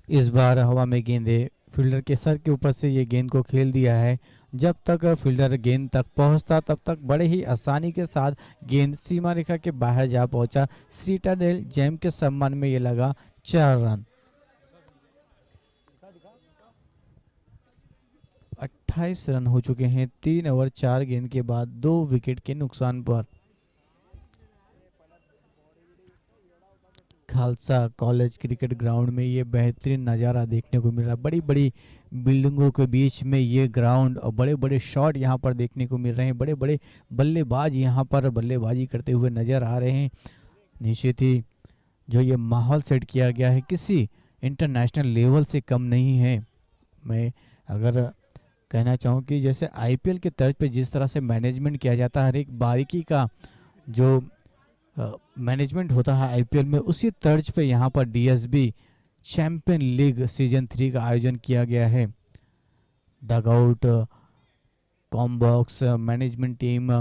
इस बार हवा में गेंदें फील्डर के सर के ऊपर से ये गेंद को खेल दिया है। जब तक फील्डर गेंद तक पहुंचता तब तक बड़े ही आसानी के साथ गेंद सीमा रेखा के बाहर जा पहुंचा। सीटाडेल जेम के सम्मान में ये लगा 4 रन। 28 रन हो चुके हैं 3 ओवर 4 गेंद के बाद 2 विकेट के नुकसान पर। खालसा कॉलेज क्रिकेट ग्राउंड में ये बेहतरीन नज़ारा देखने को मिल रहा है। बड़ी बड़ी बिल्डिंगों के बीच में ये ग्राउंड और बड़े बड़े शॉट यहाँ पर देखने को मिल रहे हैं। बड़े बड़े बल्लेबाज यहाँ पर बल्लेबाजी करते हुए नज़र आ रहे हैं। निश्चित ही जो ये माहौल सेट किया गया है किसी इंटरनेशनल लेवल से कम नहीं है। मैं अगर कहना चाहूँ कि जैसे आईपीएल के तर्ज पे जिस तरह से मैनेजमेंट किया जाता है, हर एक बारीकी का जो मैनेजमेंट होता है आईपीएल में, उसी तर्ज पे यहाँ पर डीएसबी चैंपियन लीग सीजन 3 का आयोजन किया गया है। Dugout, combox, management team,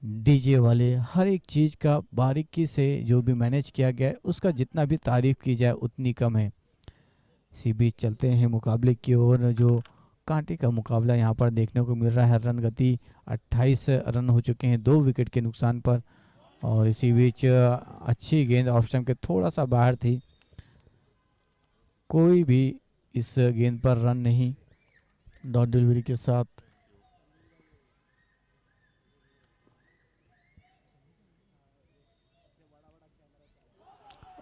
DJ वाले, हर एक चीज़ का बारीकी से जो भी मैनेज किया गया है उसका जितना भी तारीफ की जाए उतनी कम है। इसी बीच चलते हैं मुकाबले की ओर। जो कांटे का मुकाबला यहाँ पर देखने को मिल रहा है। रन गति 28 रन हो चुके हैं 2 विकेट के नुकसान पर। और इसी बीच अच्छी गेंद ऑफ स्टंप के थोड़ा सा बाहर थी, कोई भी इस गेंद पर रन नहीं। डॉट डिलीवरी के साथ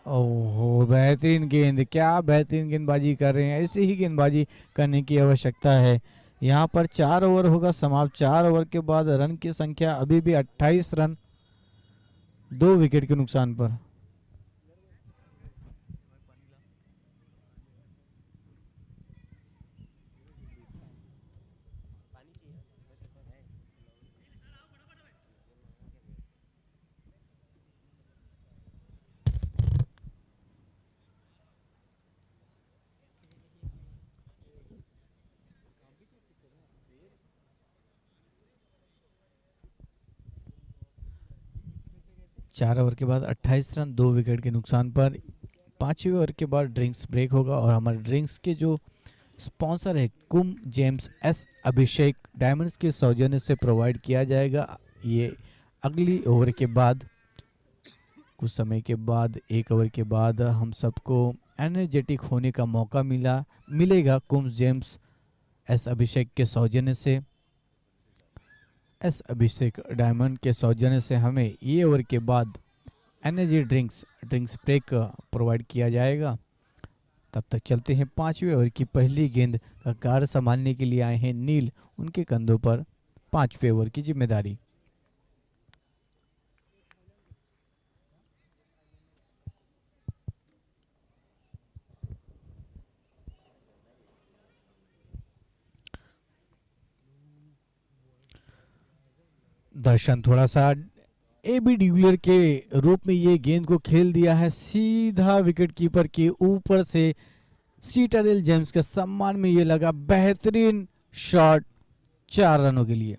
ओहो बेहतरीन गेंद, क्या बेहतरीन गेंदबाजी कर रहे हैं। ऐसे ही गेंदबाजी करने की आवश्यकता है। यहाँ पर 4 ओवर होगा समाप्त। 4 ओवर के बाद रन की संख्या अभी भी 28 रन 2 विकेट के नुकसान पर। चार ओवर के बाद 28 रन 2 विकेट के नुकसान पर। 5वें ओवर के बाद ड्रिंक्स ब्रेक होगा और हमारे ड्रिंक्स के जो स्पॉन्सर है कुम जेम्स एस अभिषेक डायमंड्स के सौजन्य से प्रोवाइड किया जाएगा। ये अगली ओवर के बाद कुछ समय के बाद 1 ओवर के बाद हम सबको एनर्जेटिक होने का मौका मिलेगा कुम जेम्स एस अभिषेक के सौजन्य से। एस अभिषेक डायमंड के सौजन्य से हमें ये ओवर के बाद एनर्जी ड्रिंक्स ब्रेक प्रोवाइड किया जाएगा। तब तक चलते हैं 5वें ओवर की पहली गेंद का कार्य संभालने के लिए आए हैं नील, उनके कंधों पर 5वें ओवर की जिम्मेदारी। दर्शन थोड़ा सा एबी डिविलियर के रूप में ये गेंद को खेल दिया है सीधा विकेट कीपर के ऊपर से। सीटाडेल जेम्स के सम्मान में ये लगा बेहतरीन शॉट 4 रनों के लिए।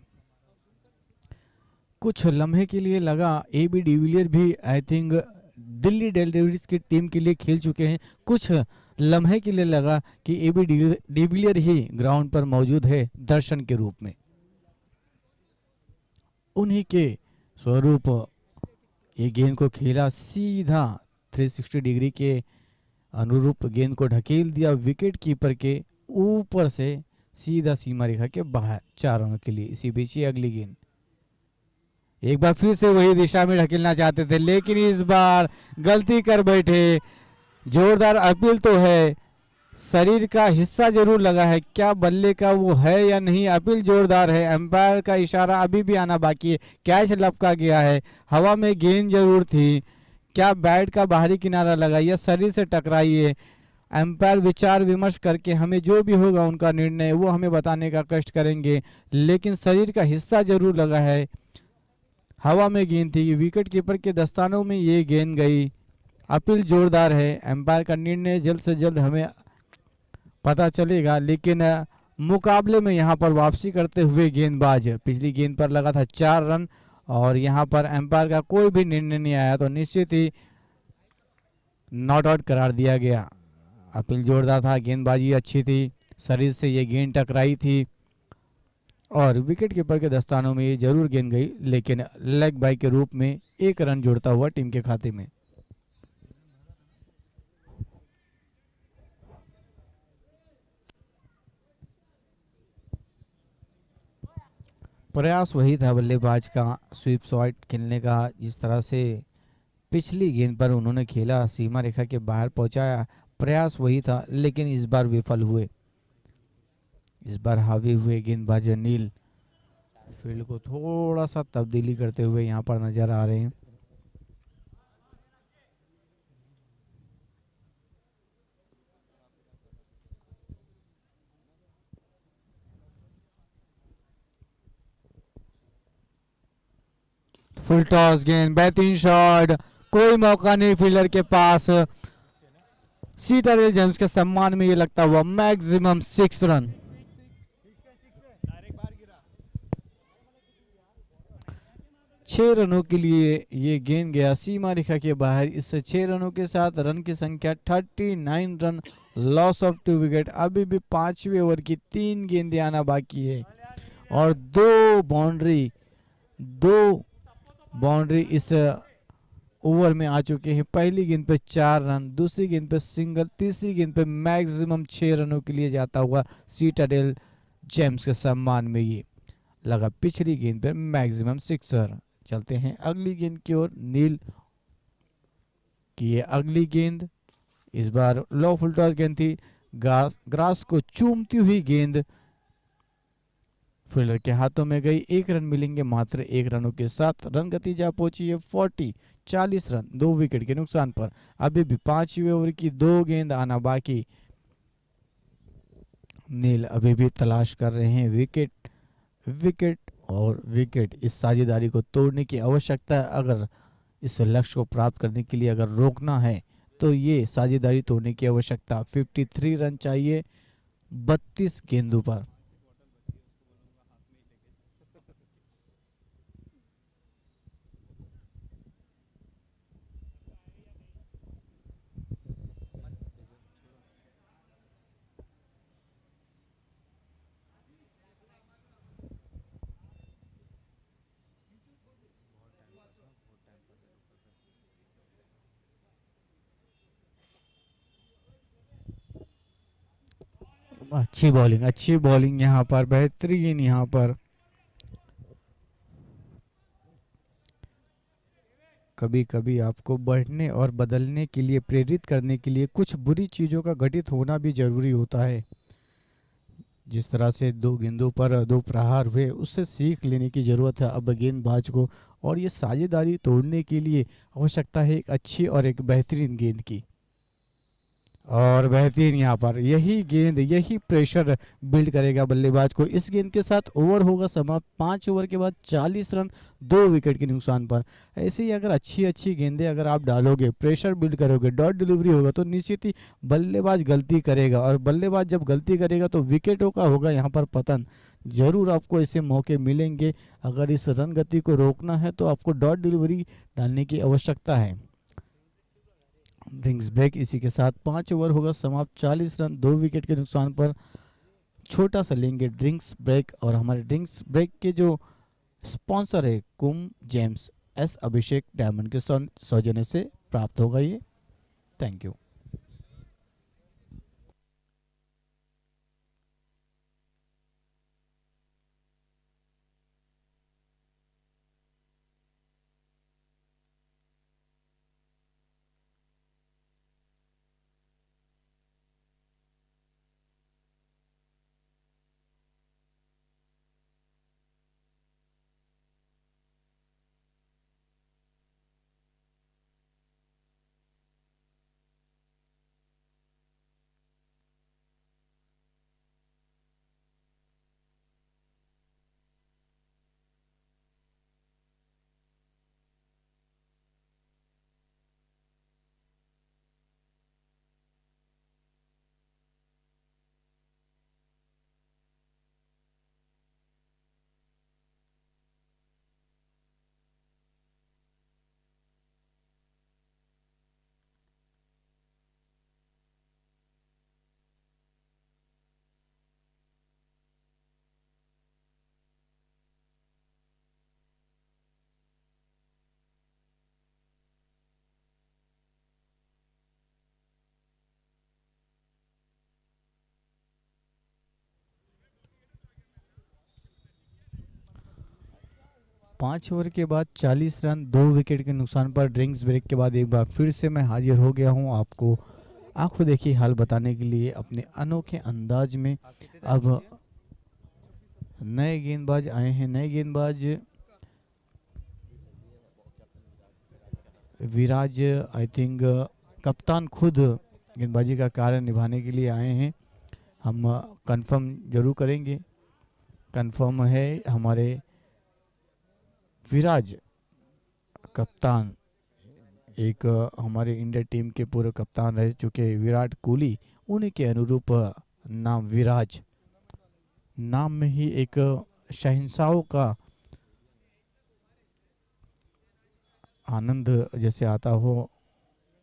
कुछ लम्हे के लिए लगा एबी डिविलियर भी आई थिंक दिल्ली डेविल्स की टीम के लिए खेल चुके हैं। कुछ लम्हे के लिए लगा कि एबी डिविलियर ही ग्राउंड पर मौजूद है दर्शन के रूप में। उन्हीं के स्वरूप ये गेंद को खेला सीधा 360 डिग्री के अनुरूप गेंद को ढकेल दिया विकेट कीपर के ऊपर से सीधा सीमा रेखा के बाहर 4 रनों के लिए। इसी बीच ही अगली गेंद एक बार फिर से वही दिशा में ढकेलना चाहते थे लेकिन इस बार गलती कर बैठे। जोरदार अपील तो है, शरीर का हिस्सा जरूर लगा है, क्या बल्ले का वो है या नहीं। अपील जोरदार है, एम्पायर का इशारा अभी भी आना बाकी है। कैच लपका गया है, हवा में गेंद जरूर थी, क्या बैट का बाहरी किनारा लगा या शरीर से टकराई है। एम्पायर विचार विमर्श करके हमें जो भी होगा उनका निर्णय वो हमें बताने का कष्ट करेंगे, लेकिन शरीर का हिस्सा जरूर लगा है। हवा में गेंद थी, विकेट कीपर के दस्तानों में ये गेंद गई। अपील जोरदार है, एम्पायर का निर्णय जल्द से जल्द हमें पता चलेगा। लेकिन मुकाबले में यहाँ पर वापसी करते हुए गेंदबाज पिछली गेंद पर लगा था 4 रन और यहाँ पर एम्पायर का कोई भी निर्णय नहीं आया तो निश्चित ही नॉट आउट करार दिया गया। अपील जोरदार था, गेंदबाजी अच्छी थी, शरीर से ये गेंद टकराई थी और विकेट कीपर के दस्तानों में ये जरूर गेंद गई, लेकिन लेग बाई के रूप में एक रन जुड़ता हुआ टीम के खाते में। प्रयास वही था बल्लेबाज का स्वीप शॉट खेलने का, जिस तरह से पिछली गेंद पर उन्होंने खेला, सीमा रेखा के बाहर पहुंचाया। प्रयास वही था, लेकिन इस बार विफल हुए। इस बार हावी हुए गेंदबाज नील फील्ड को थोड़ा सा तब्दीली करते हुए यहाँ पर नजर आ रहे हैं। फुल टॉस गेंद, बेहतरीन शॉट, कोई मौका नहीं फील्डर के पास। सीटारेल जेम्स के सम्मान में ये लगता हुआ मैक्सिमम 6 रन। 6 रनों के लिए ये गेंद गया सीमा रेखा के बाहर। इस 6 रनों के साथ रन की संख्या 39 रन, लॉस ऑफ 2 विकेट। अभी भी 5वें ओवर की 3 गेंदें आना बाकी है और 2 बाउंड्री इस ओवर में आ चुके हैं। पहली गेंद पे 4 रन, दूसरी गेंद पे सिंगल, तीसरी गेंद पे मैक्सिमम 6 रनों के लिए जाता हुआ सीटाडेल जेम्स के सम्मान में ये लगा। पिछली गेंद पे मैक्सिमम 6 रन। चलते हैं अगली गेंद की ओर। नील की ये अगली गेंद, इस बार लो फुल टॉस गेंद थी। ग्रास को चूमती हुई गेंद फील्डर के हाथों में गई। 1 रन मिलेंगे मात्र 1 रनों के साथ। रन गति जा पहुंची है 40 रन 2 विकेट के नुकसान पर। अभी भी 5वें ओवर की 2 गेंद आना बाकी। नील अभी भी तलाश कर रहे हैं विकेट और विकेट। इस साझेदारी को तोड़ने की आवश्यकता है। अगर इस लक्ष्य को प्राप्त करने के लिए अगर रोकना है तो ये साझेदारी तोड़ने की आवश्यकता। 53 रन चाहिए 32 गेंदों पर। अच्छी बॉलिंग यहाँ पर, बेहतरीन यहाँ पर। कभी कभी आपको बढ़ने और बदलने के लिए, प्रेरित करने के लिए कुछ बुरी चीज़ों का घटित होना भी जरूरी होता है। जिस तरह से 2 गेंदों पर 2 प्रहार हुए, उससे सीख लेने की ज़रूरत है अब गेंदबाज को। और ये साझेदारी तोड़ने के लिए आवश्यकता है एक अच्छी और एक बेहतरीन गेंद की। और बेहतरीन यहाँ पर यही गेंद, यही प्रेशर बिल्ड करेगा बल्लेबाज को। इस गेंद के साथ ओवर होगा समाप्त। 5 ओवर के बाद 40 रन 2 विकेट के नुकसान पर। ऐसे ही अगर अच्छी गेंदें अगर आप डालोगे, प्रेशर बिल्ड करोगे, डॉट डिलीवरी होगा तो निश्चित ही बल्लेबाज गलती करेगा। और बल्लेबाज जब गलती करेगा तो विकेटों का होगा यहाँ पर पतन। जरूर आपको ऐसे मौके मिलेंगे। अगर इस रन गति को रोकना है तो आपको डॉट डिलीवरी डालने की आवश्यकता है। ड्रिंक्स ब्रेक इसी के साथ 5 ओवर होगा समाप्त। 40 रन 2 विकेट के नुकसान पर। छोटा सा लेंगे ड्रिंक्स ब्रेक। और हमारे ड्रिंक्स ब्रेक के जो स्पॉन्सर है कुम जेम्स एस अभिषेक डायमंड के सौजन्य से प्राप्त होगा ये। Thank you. 5 ओवर के बाद 40 रन 2 विकेट के नुकसान पर ड्रिंक्स ब्रेक के बाद एक बार फिर से मैं हाजिर हो गया हूं आपको आंखों देखी हाल बताने के लिए अपने अनोखे अंदाज में। अब नए गेंदबाज आए हैं। नए गेंदबाज विराज आई थिंक कप्तान खुद गेंदबाजी का कार्य निभाने के लिए आए हैं। हम कंफर्म जरूर करेंगे। कंफर्म है हमारे विराज कप्तान, एक हमारे इंडिया टीम के पूर्व कप्तान रह चुके विराट कोहली, उन्हीं के अनुरूप नाम विराज। नाम में ही एक शहंशाहों का आनंद जैसे आता हो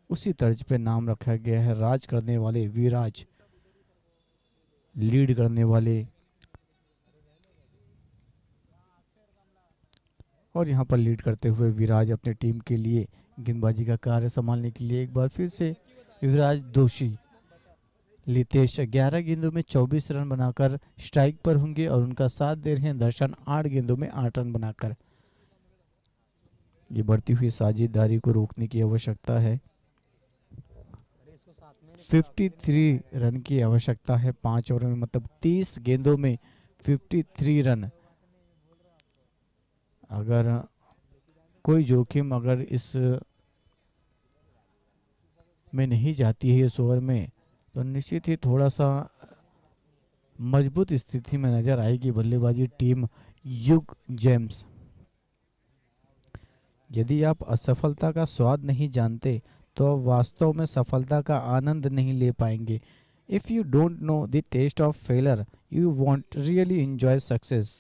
उसी तर्ज पे नाम रखा गया है। राज करने वाले विराज, लीड करने वाले। और यहाँ पर लीड करते हुए विराज अपने टीम के लिए गेंदबाजी का कार्य संभालने के लिए एक बार फिर से युवराज दोषी। लितेश 11 गेंदों में 24 रन बनाकर स्ट्राइक पर होंगे और उनका साथ दे रहे हैं दर्शन 8 गेंदों में 8 रन बनाकर। ये बढ़ती हुई साझेदारी को रोकने की आवश्यकता है। 53 रन की आवश्यकता है 5 ओवर में, मतलब 30 गेंदों में 53 रन। अगर कोई जोखिम अगर इस में नहीं जाती है इस ओवर में, तो निश्चित ही थोड़ा सा मजबूत स्थिति में नजर आएगी बल्लेबाजी टीम युग जेम्स। यदि आप असफलता का स्वाद नहीं जानते तो वास्तव में सफलता का आनंद नहीं ले पाएंगे। If you don't know the taste of failure you won't really enjoy success.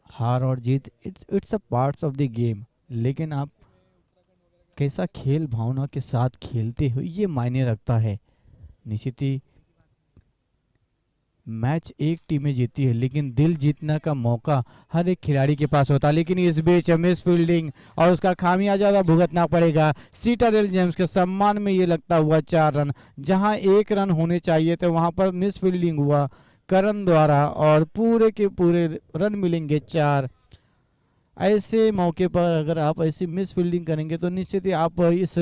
हार और जीत it's a parts of the game, लेकिन आप कैसा खेल भावना के साथ खेलते हो ये मायने रखता है। निश्चित ही मैच एक टीम में जीती है, लेकिन दिल जीतने का मौका हर एक खिलाड़ी के पास होता है। लेकिन इस बीच मिस फील्डिंग और उसका खामियाजा भुगतना पड़ेगा। सीटाडेल जेम्स के सम्मान में ये लगता हुआ 4 रन, जहां 1 रन होने चाहिए थे वहां पर मिस फील्डिंग हुआ करण द्वारा और पूरे के पूरे रन मिलेंगे 4। ऐसे मौके पर अगर आप ऐसी मिस फील्डिंग करेंगे तो निश्चित ही आप इस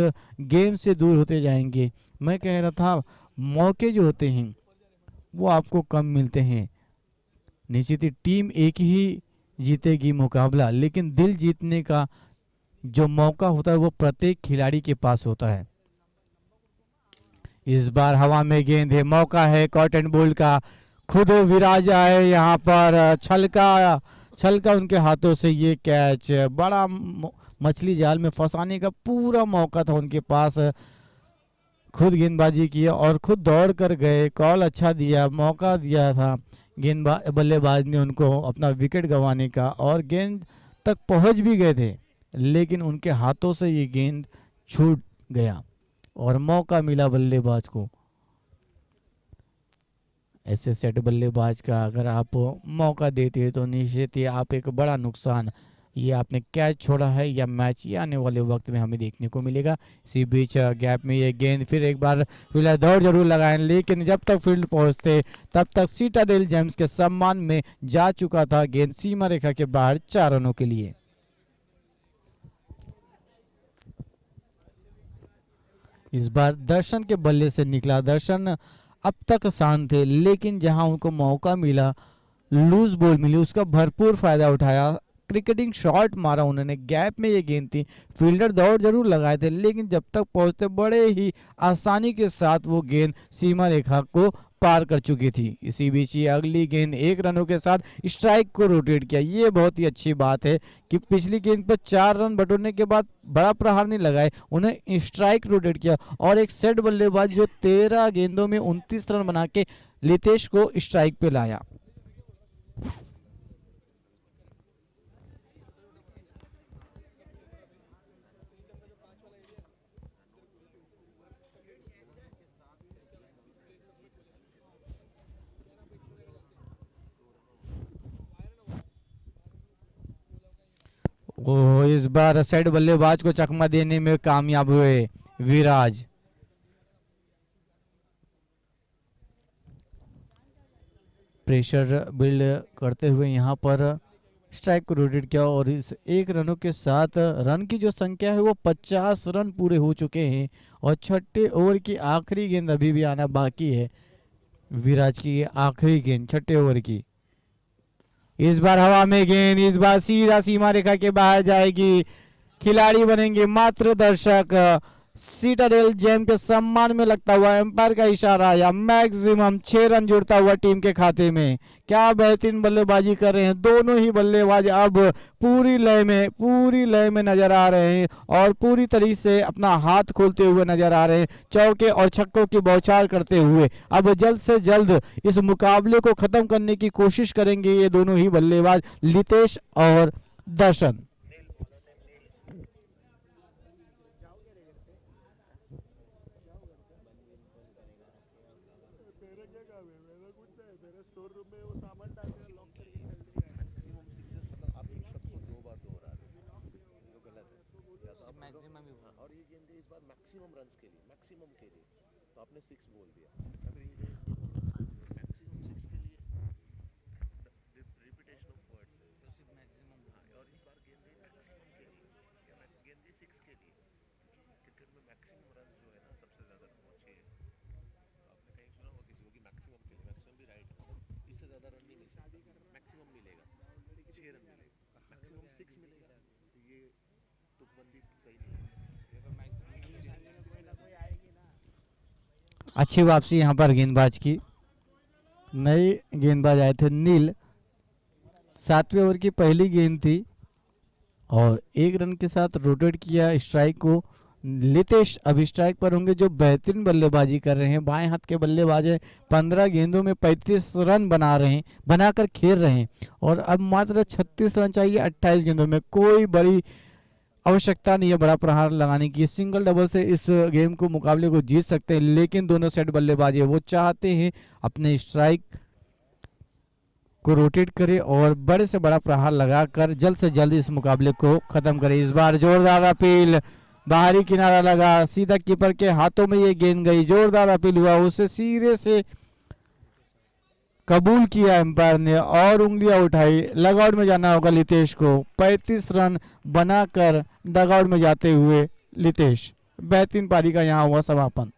गेम से दूर होते जाएंगे। मैं कह रहा था मौके जो होते हैं वो आपको कम मिलते हैं। निश्चित ही टीम एक ही जीतेगी मुकाबला, लेकिन दिल जीतने का जो मौका होता है वो प्रत्येक खिलाड़ी के पास होता है। इस बार हवा में गेंद है, मौका है कॉटन बोल्ड का। खुद विराज आए यहाँ पर, छलका उनके हाथों से ये कैच। बड़ा मछली जाल में फंसाने का पूरा मौका था उनके पास। खुद गेंदबाजी किया और खुद दौड़ कर गए। कॉल अच्छा दिया, मौका दिया था बल्लेबाज ने उनको अपना विकेट गंवाने का, और गेंद तक पहुंच भी गए थे, लेकिन उनके हाथों से ये गेंद छूट गया और मौका मिला बल्लेबाज को। ऐसे सेट बल्लेबाज का अगर आप मौका देते हैं तो निश्चित ही आप एक बड़ा नुकसान, ये आपने कैच छोड़ा है या मैच ये आने वाले वक्त में हमें देखने को मिलेगा। इसी बीच गैप में ये गेंद फिर एक बार फील्डर दौड़ जरूर लगाएं, लेकिन जब तक फील्ड पहुंचते तब तक सीटाडेल जेम्स के सम्मान में जा चुका था गेंद सीमा रेखा के बाहर 4 रनों के लिए। इस बार दर्शन के बल्ले से निकला। दर्शन अब तक शांत थे, लेकिन जहां उनको मौका मिला, लूज बॉल मिली, उसका भरपूर फायदा उठाया। क्रिकेटिंग शॉट मारा उन्होंने, गैप में ये गेंद थी, फील्डर दौड़ जरूर लगाए थे, लेकिन जब तक पहुंचते बड़े ही आसानी के साथ वो गेंद सीमा रेखा को पार कर चुकी थी। इसी बीच ये अगली गेंद 1 रनों के साथ स्ट्राइक को रोटेट किया। ये बहुत ही अच्छी बात है कि पिछली गेंद पर 4 रन बटोरने के बाद बड़ा प्रहार नहीं लगाए, उन्हें स्ट्राइक रोटेट किया और एक सेट बल्लेबाज जो 13 गेंदों में 29 रन बना के लितेश को स्ट्राइक पे लाया। वो इस बार सेट बल्लेबाज को चकमा देने में कामयाब हुए विराज। प्रेशर बिल्ड करते हुए यहाँ पर स्ट्राइक को रोटेट किया और इस 1 रनों के साथ रन की जो संख्या है वो 50 रन पूरे हो चुके हैं और छठे ओवर की आखिरी गेंद अभी भी आना बाकी है। विराज की ये आखिरी गेंद छठे ओवर की। इस बार हवा में गेंद, इस बार सीधा सीमा रेखा के बाहर जाएगी। खिलाड़ी बनेंगे मात्र दर्शक। सीटाडेल जेम के सम्मान में लगता हुआ एम्पायर का इशारा या मैक्सिमम 6 रन जुड़ता हुआ टीम के खाते में। क्या बेहतरीन बल्लेबाजी कर रहे हैं दोनों ही बल्लेबाज। अब पूरी लय में नजर आ रहे हैं और पूरी तरीके से अपना हाथ खोलते हुए नजर आ रहे हैं, चौके और छक्कों की बौछार करते हुए। अब जल्द से जल्द इस मुकाबले को खत्म करने की कोशिश करेंगे ये दोनों ही बल्लेबाज, लितेश और दर्शन। और ये गेंद इस बार मैक्सिमम रन्स के लिए, मैक्सिमम के लिए, तो आपने 6 बोल दिया। अगर ये मैक्सिमम 6 के लिए रिपीटेशन ऑफ वर्ड्स है तो सिर्फ मैक्सिमम, और इस बार गेंद मैक्सिमम के लिए या गेंद 6 के लिए। क्रिकेट में मैक्सिमम रन जो है ना सबसे ज्यादा पहुंचे हैं। आपने कहीं सुना होगा किसी को कि मैक्सिमम के लिए, मैक्सिमम भी राइट है, इससे ज्यादा रन नहीं मिल सकता, मैक्सिमम मिलेगा 6 रन मिलेगा, मैक्सिमम 6 मिलेगा, तो ये तुकबंदी सही नहीं है। अच्छी वापसी यहाँ पर गेंदबाज की। नए गेंदबाज आए थे नील। 7वें ओवर की पहली गेंद थी और 1 रन के साथ रोटेट किया स्ट्राइक को। लितेश अभी स्ट्राइक पर होंगे जो बेहतरीन बल्लेबाजी कर रहे हैं, बाएं हाथ के बल्लेबाज हैं। 15 गेंदों में 35 रन बनाकर खेल रहे हैं और अब मात्र 36 रन चाहिए 28 गेंदों में। कोई बड़ी आवश्यकता नहीं है बड़ा प्रहार लगाने की, सिंगल डबल से इस गेम को, मुकाबले को जीत सकते हैं। लेकिन दोनों सेट बल्लेबाजी है वो चाहते हैं अपने स्ट्राइक को रोटेट करे और बड़े से बड़ा प्रहार लगाकर जल्द से जल्द इस मुकाबले को खत्म करे। इस बार जोरदार अपील, बाहरी किनारा लगा, सीधा कीपर के हाथों में ये गेंद गई। जोरदार अपील हुआ, उसे सिरे से कबूल किया एम्पायर ने और उंगलियां उठाई। लगआउट में जाना होगा लितेश को। 35 रन बनाकर डगआउट में जाते हुए लितेश। बेहतरीन पारी का यहां हुआ समापन।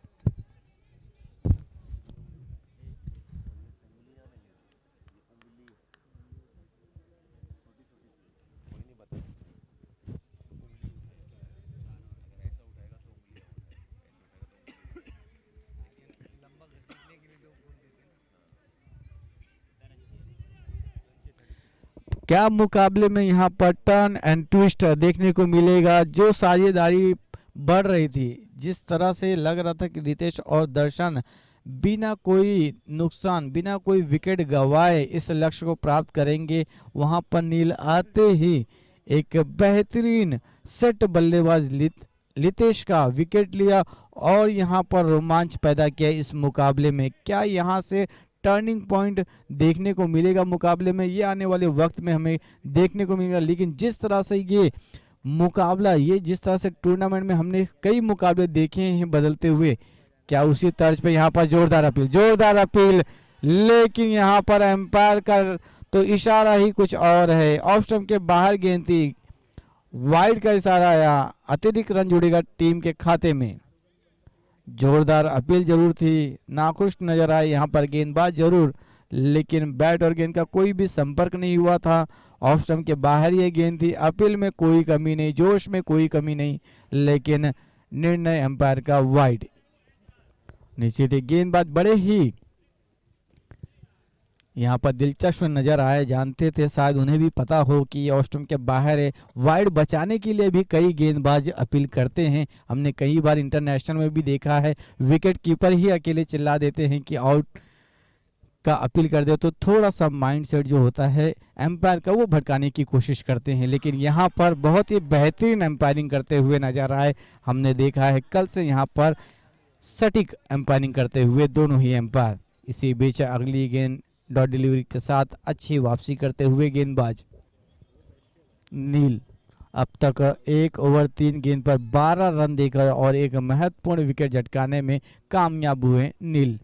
क्या मुकाबले में यहाँ पर टर्न एंड ट्विस्ट देखने को मिलेगा। जो साझेदारी बढ़ रही थी, जिस तरह से लग रहा था कि रितेश और दर्शन बिना कोई नुकसान, बिना कोई विकेट गंवाए इस लक्ष्य को प्राप्त करेंगे, वहां पर नील आते ही एक बेहतरीन सेट बल्लेबाज लितेश का विकेट लिया और यहां पर रोमांच पैदा किया इस मुकाबले में। क्या यहां से टर्निंग पॉइंट देखने को मिलेगा मुकाबले में, ये आने वाले वक्त में हमें देखने को मिलेगा। लेकिन जिस तरह से ये मुकाबला, ये जिस तरह से टूर्नामेंट में हमने कई मुकाबले देखे हैं बदलते हुए, क्या उसी तर्ज पे यहाँ पर जोरदार अपील, लेकिन यहाँ पर एम्पायर का तो इशारा ही कुछ और है। ऑफ स्टंप के बाहर गेंद थी, वाइड का इशारा आया, अतिरिक्त रन जुड़ेगा टीम के खाते में। जोरदार अपील जरूर थी, नाखुश नजर आए यहाँ पर गेंदबाज जरूर, लेकिन बैट और गेंद का कोई भी संपर्क नहीं हुआ था। ऑफ स्टंप के बाहर ये गेंद थी, अपील में कोई कमी नहीं, जोश में कोई कमी नहीं, लेकिन निर्णय एम्पायर का वाइड। निश्चित ही गेंदबाज बड़े ही यहाँ पर दिलचस्प नजर आए, जानते थे शायद उन्हें भी पता हो कि ये ऑफ स्टंप के बाहर है। वाइड बचाने के लिए भी कई गेंदबाज अपील करते हैं, हमने कई बार इंटरनेशनल में भी देखा है। विकेट कीपर ही अकेले चिल्ला देते हैं कि आउट का अपील कर दे, तो थोड़ा सा माइंडसेट जो होता है एम्पायर का वो भटकाने की कोशिश करते हैं। लेकिन यहाँ पर बहुत ही बेहतरीन एम्पायरिंग करते हुए नजर आए, हमने देखा है कल से यहाँ पर सटीक एम्पायरिंग करते हुए दोनों ही एम्पायर। इसी बीच अगली गेंद डॉट डिलीवरी के साथ अच्छी वापसी करते हुए गेंदबाज नील अब तक 1 ओवर 3 गेंद पर 12 रन देकर और एक महत्वपूर्ण विकेट झटकाने में कामयाब हुए नील।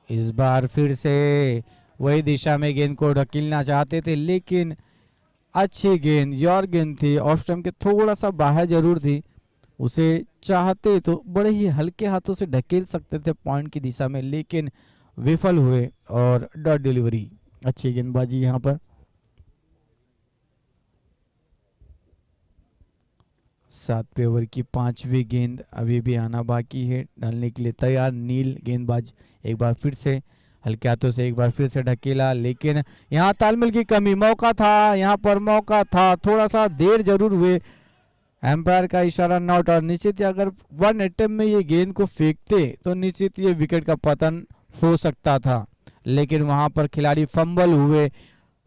इस बार फिर से वही दिशा में गेंद को ढकेलना चाहते थे, लेकिन अच्छी गेंद योर गेंद थी, ऑफ स्टंप के थोड़ा सा बाहर जरूर थी। उसे चाहते तो बड़े ही हल्के हाथों से ढकेल सकते थे पॉइंट की दिशा में, लेकिन विफल हुए और डॉट डिलीवरी। अच्छी गेंदबाजी यहाँ पर। 7वें ओवर की 5वीं गेंद अभी भी आना बाकी है। डालने के लिए तैयार नील गेंदबाज, एक बार फिर से हल्के हाथों से एक बार फिर से ढकेला, लेकिन यहाँ तालमेल की कमी। मौका था, यहाँ पर मौका था, थोड़ा सा देर जरूर हुए। एम्पायर का इशारा नॉट, और निश्चित ही अगर 1 अटेम्प्ट में ये गेंद को फेंकते तो निश्चित ये विकेट का पतन हो सकता था, लेकिन वहां पर खिलाड़ी फंबल हुए।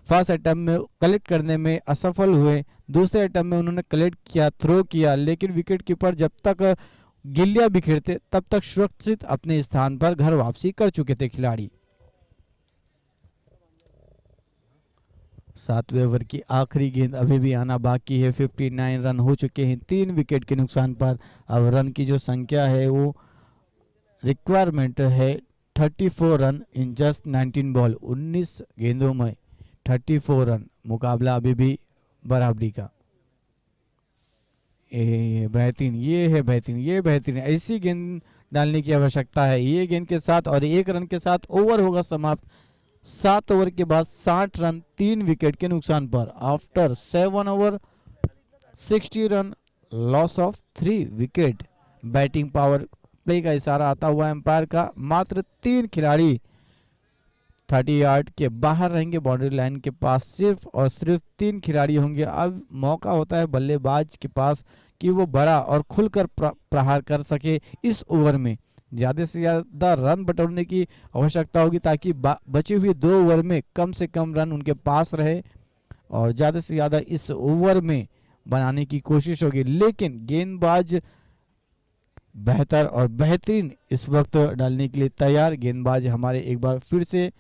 फर्स्ट अटेम्प्ट में कलेक्ट करने में असफल हुए, दूसरे अटेम्प्ट में उन्होंने कलेक्ट किया, थ्रो किया, लेकिन विकेट कीपर जब तक गिल्लियां बिखेरते तब तक सुरक्षित अपने स्थान पर घर वापसी कर चुके थे खिलाड़ी। 7वें ओवर की आखिरी गेंद अभी भी आना बाकी है। 59 रन हो चुके हैं 3 विकेट के नुकसान पर। अब रन की जो संख्या है वो रिक्वायरमेंट है 34 रन इन जस्ट 19 बॉल। 19 गेंदों में 34 रन, मुकाबला अभी भी बराबरी का। बेहतरीन, ये है बेहतरीन, ये बेहतरीन। ऐसी गेंद डालने की आवश्यकता है। ये गेंद के साथ और 1 रन के साथ ओवर होगा समाप्त। 7 ओवर के बाद 60 रन 3 विकेट के नुकसान पर। After 7 over 60 run, loss of 3 wicket. Batting power play का इशारा आता हुआ एम्पायर का। मात्र 3 खिलाड़ी 30 यार्ड के बाहर रहेंगे, बाउंड्री लाइन के पास सिर्फ और सिर्फ 3 खिलाड़ी होंगे। अब मौका होता है बल्लेबाज के पास कि वो बड़ा और खुलकर प्रहार कर सके। इस ओवर में ज़्यादा से ज़्यादा रन बटोरने की आवश्यकता होगी ताकि बचे हुए 2 ओवर में कम से कम रन उनके पास रहे और ज़्यादा से ज़्यादा इस ओवर में बनाने की कोशिश होगी। लेकिन गेंदबाज बेहतर और बेहतरीन इस वक्त डालने के लिए तैयार। गेंदबाज हमारे एक बार फिर से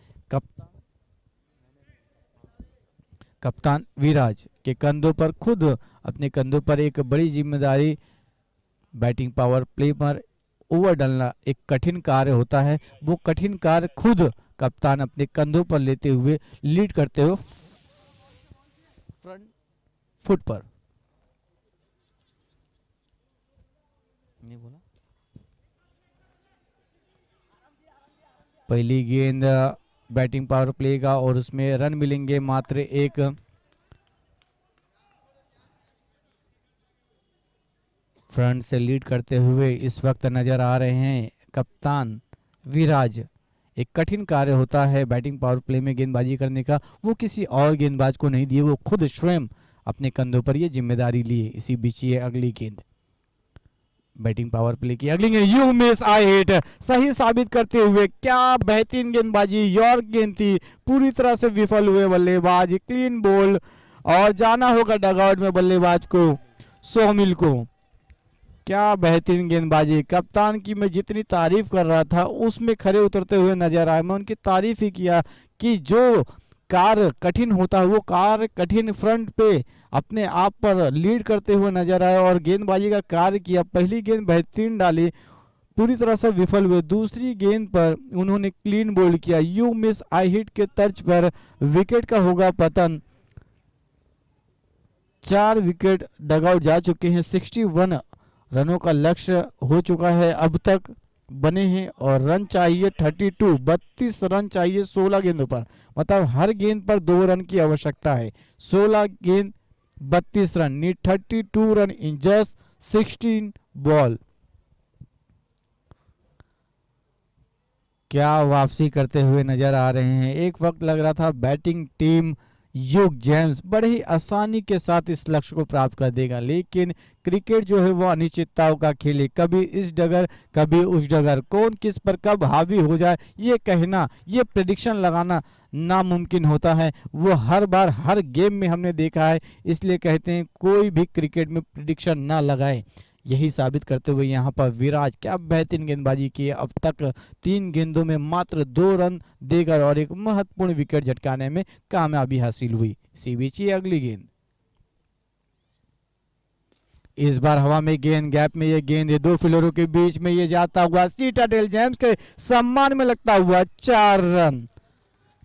कप्तान विराज के कंधों पर, खुद अपने कंधों पर एक बड़ी जिम्मेदारी। बैटिंग पावर प्ले पर ओवर डालना एक कठिन कार्य होता है। वो कठिन कार्य खुद कप्तान अपने कंधों पर लेते हुए लीड करते हुए फ्रंट फुट पर। नहीं बोला। पहली गेंद बैटिंग पावर प्ले का और उसमें रन मिलेंगे मात्र 1। फ्रंट से लीड करते हुए इस वक्त नजर आ रहे हैं कप्तान विराज। एक कठिन कार्य होता है बैटिंग पावर प्ले में गेंदबाजी करने का। वो किसी और गेंदबाज को नहीं दिए, वो खुद स्वयं अपने कंधों पर ये जिम्मेदारी लिए। इसी बीच ये अगली गेंद बैटिंग पावर प्ले की अगली गेंद, यू मिस आई हिट, सही साबित करते हुए क्या बेहतरीन गेंदबाजी। योर गेंद थी, पूरी तरह से विफल हुए बल्लेबाज। क्लीन बॉल और जाना होगा डगआउट में बल्लेबाज को, सोमिल को। क्या बेहतरीन गेंदबाजी। कप्तान की मैं जितनी तारीफ कर रहा था उसमें खरे उतरते हुए नजर आए। मैं उनकी तारीफ ही किया कि जो कार्य कठिन होता है वो कार्य कठिन फ्रंट पे अपने आप पर लीड करते हुए नजर आए और गेंदबाजी का कार्य किया। पहली गेंद बेहतरीन डाली, पूरी तरह से विफल हुए। दूसरी गेंद पर उन्होंने क्लीन बोल्ड किया। यू मिस आई हिट के तर्ज पर विकेट का होगा पतन। 4 विकेट डगआउट जा चुके हैं। 61 रनों का लक्ष्य हो चुका है अब तक बने हैं और रन चाहिए 32। 32 रन चाहिए 16 गेंदों पर, मतलब हर गेंद पर 2 रन की आवश्यकता है। 16 गेंद 32 run, need 32 run in just 16 ball. क्या वापसी करते हुए नजर आ रहे हैं। एक वक्त लग रहा था बैटिंग टीम ह्यूग जेम्स बड़े ही आसानी के साथ इस लक्ष्य को प्राप्त कर देगा, लेकिन क्रिकेट जो है वो अनिश्चितताओं का खेल है। कभी इस डगर कभी उस डगर, कौन किस पर कब हावी हो जाए ये कहना, ये प्रेडिक्शन लगाना नामुमकिन होता है। वो हर बार हर गेम में हमने देखा है। इसलिए कहते हैं कोई भी क्रिकेट में प्रेडिक्शन ना लगाए। यही साबित करते हुए यहाँ पर विराज क्या बेहतरीन गेंदबाजी की है। अब तक 3 गेंदों में मात्र 2 रन देकर और एक महत्वपूर्ण विकेट झटकाने में कामयाबी हासिल हुई। इसी बीच ये अगली गेंद, इस बार हवा में गेंद, गैप में ये गेंद है, दो फील्डरों के बीच में ये जाता हुआ सीटाडेल जेम्स के सम्मान में लगता हुआ 4 रन।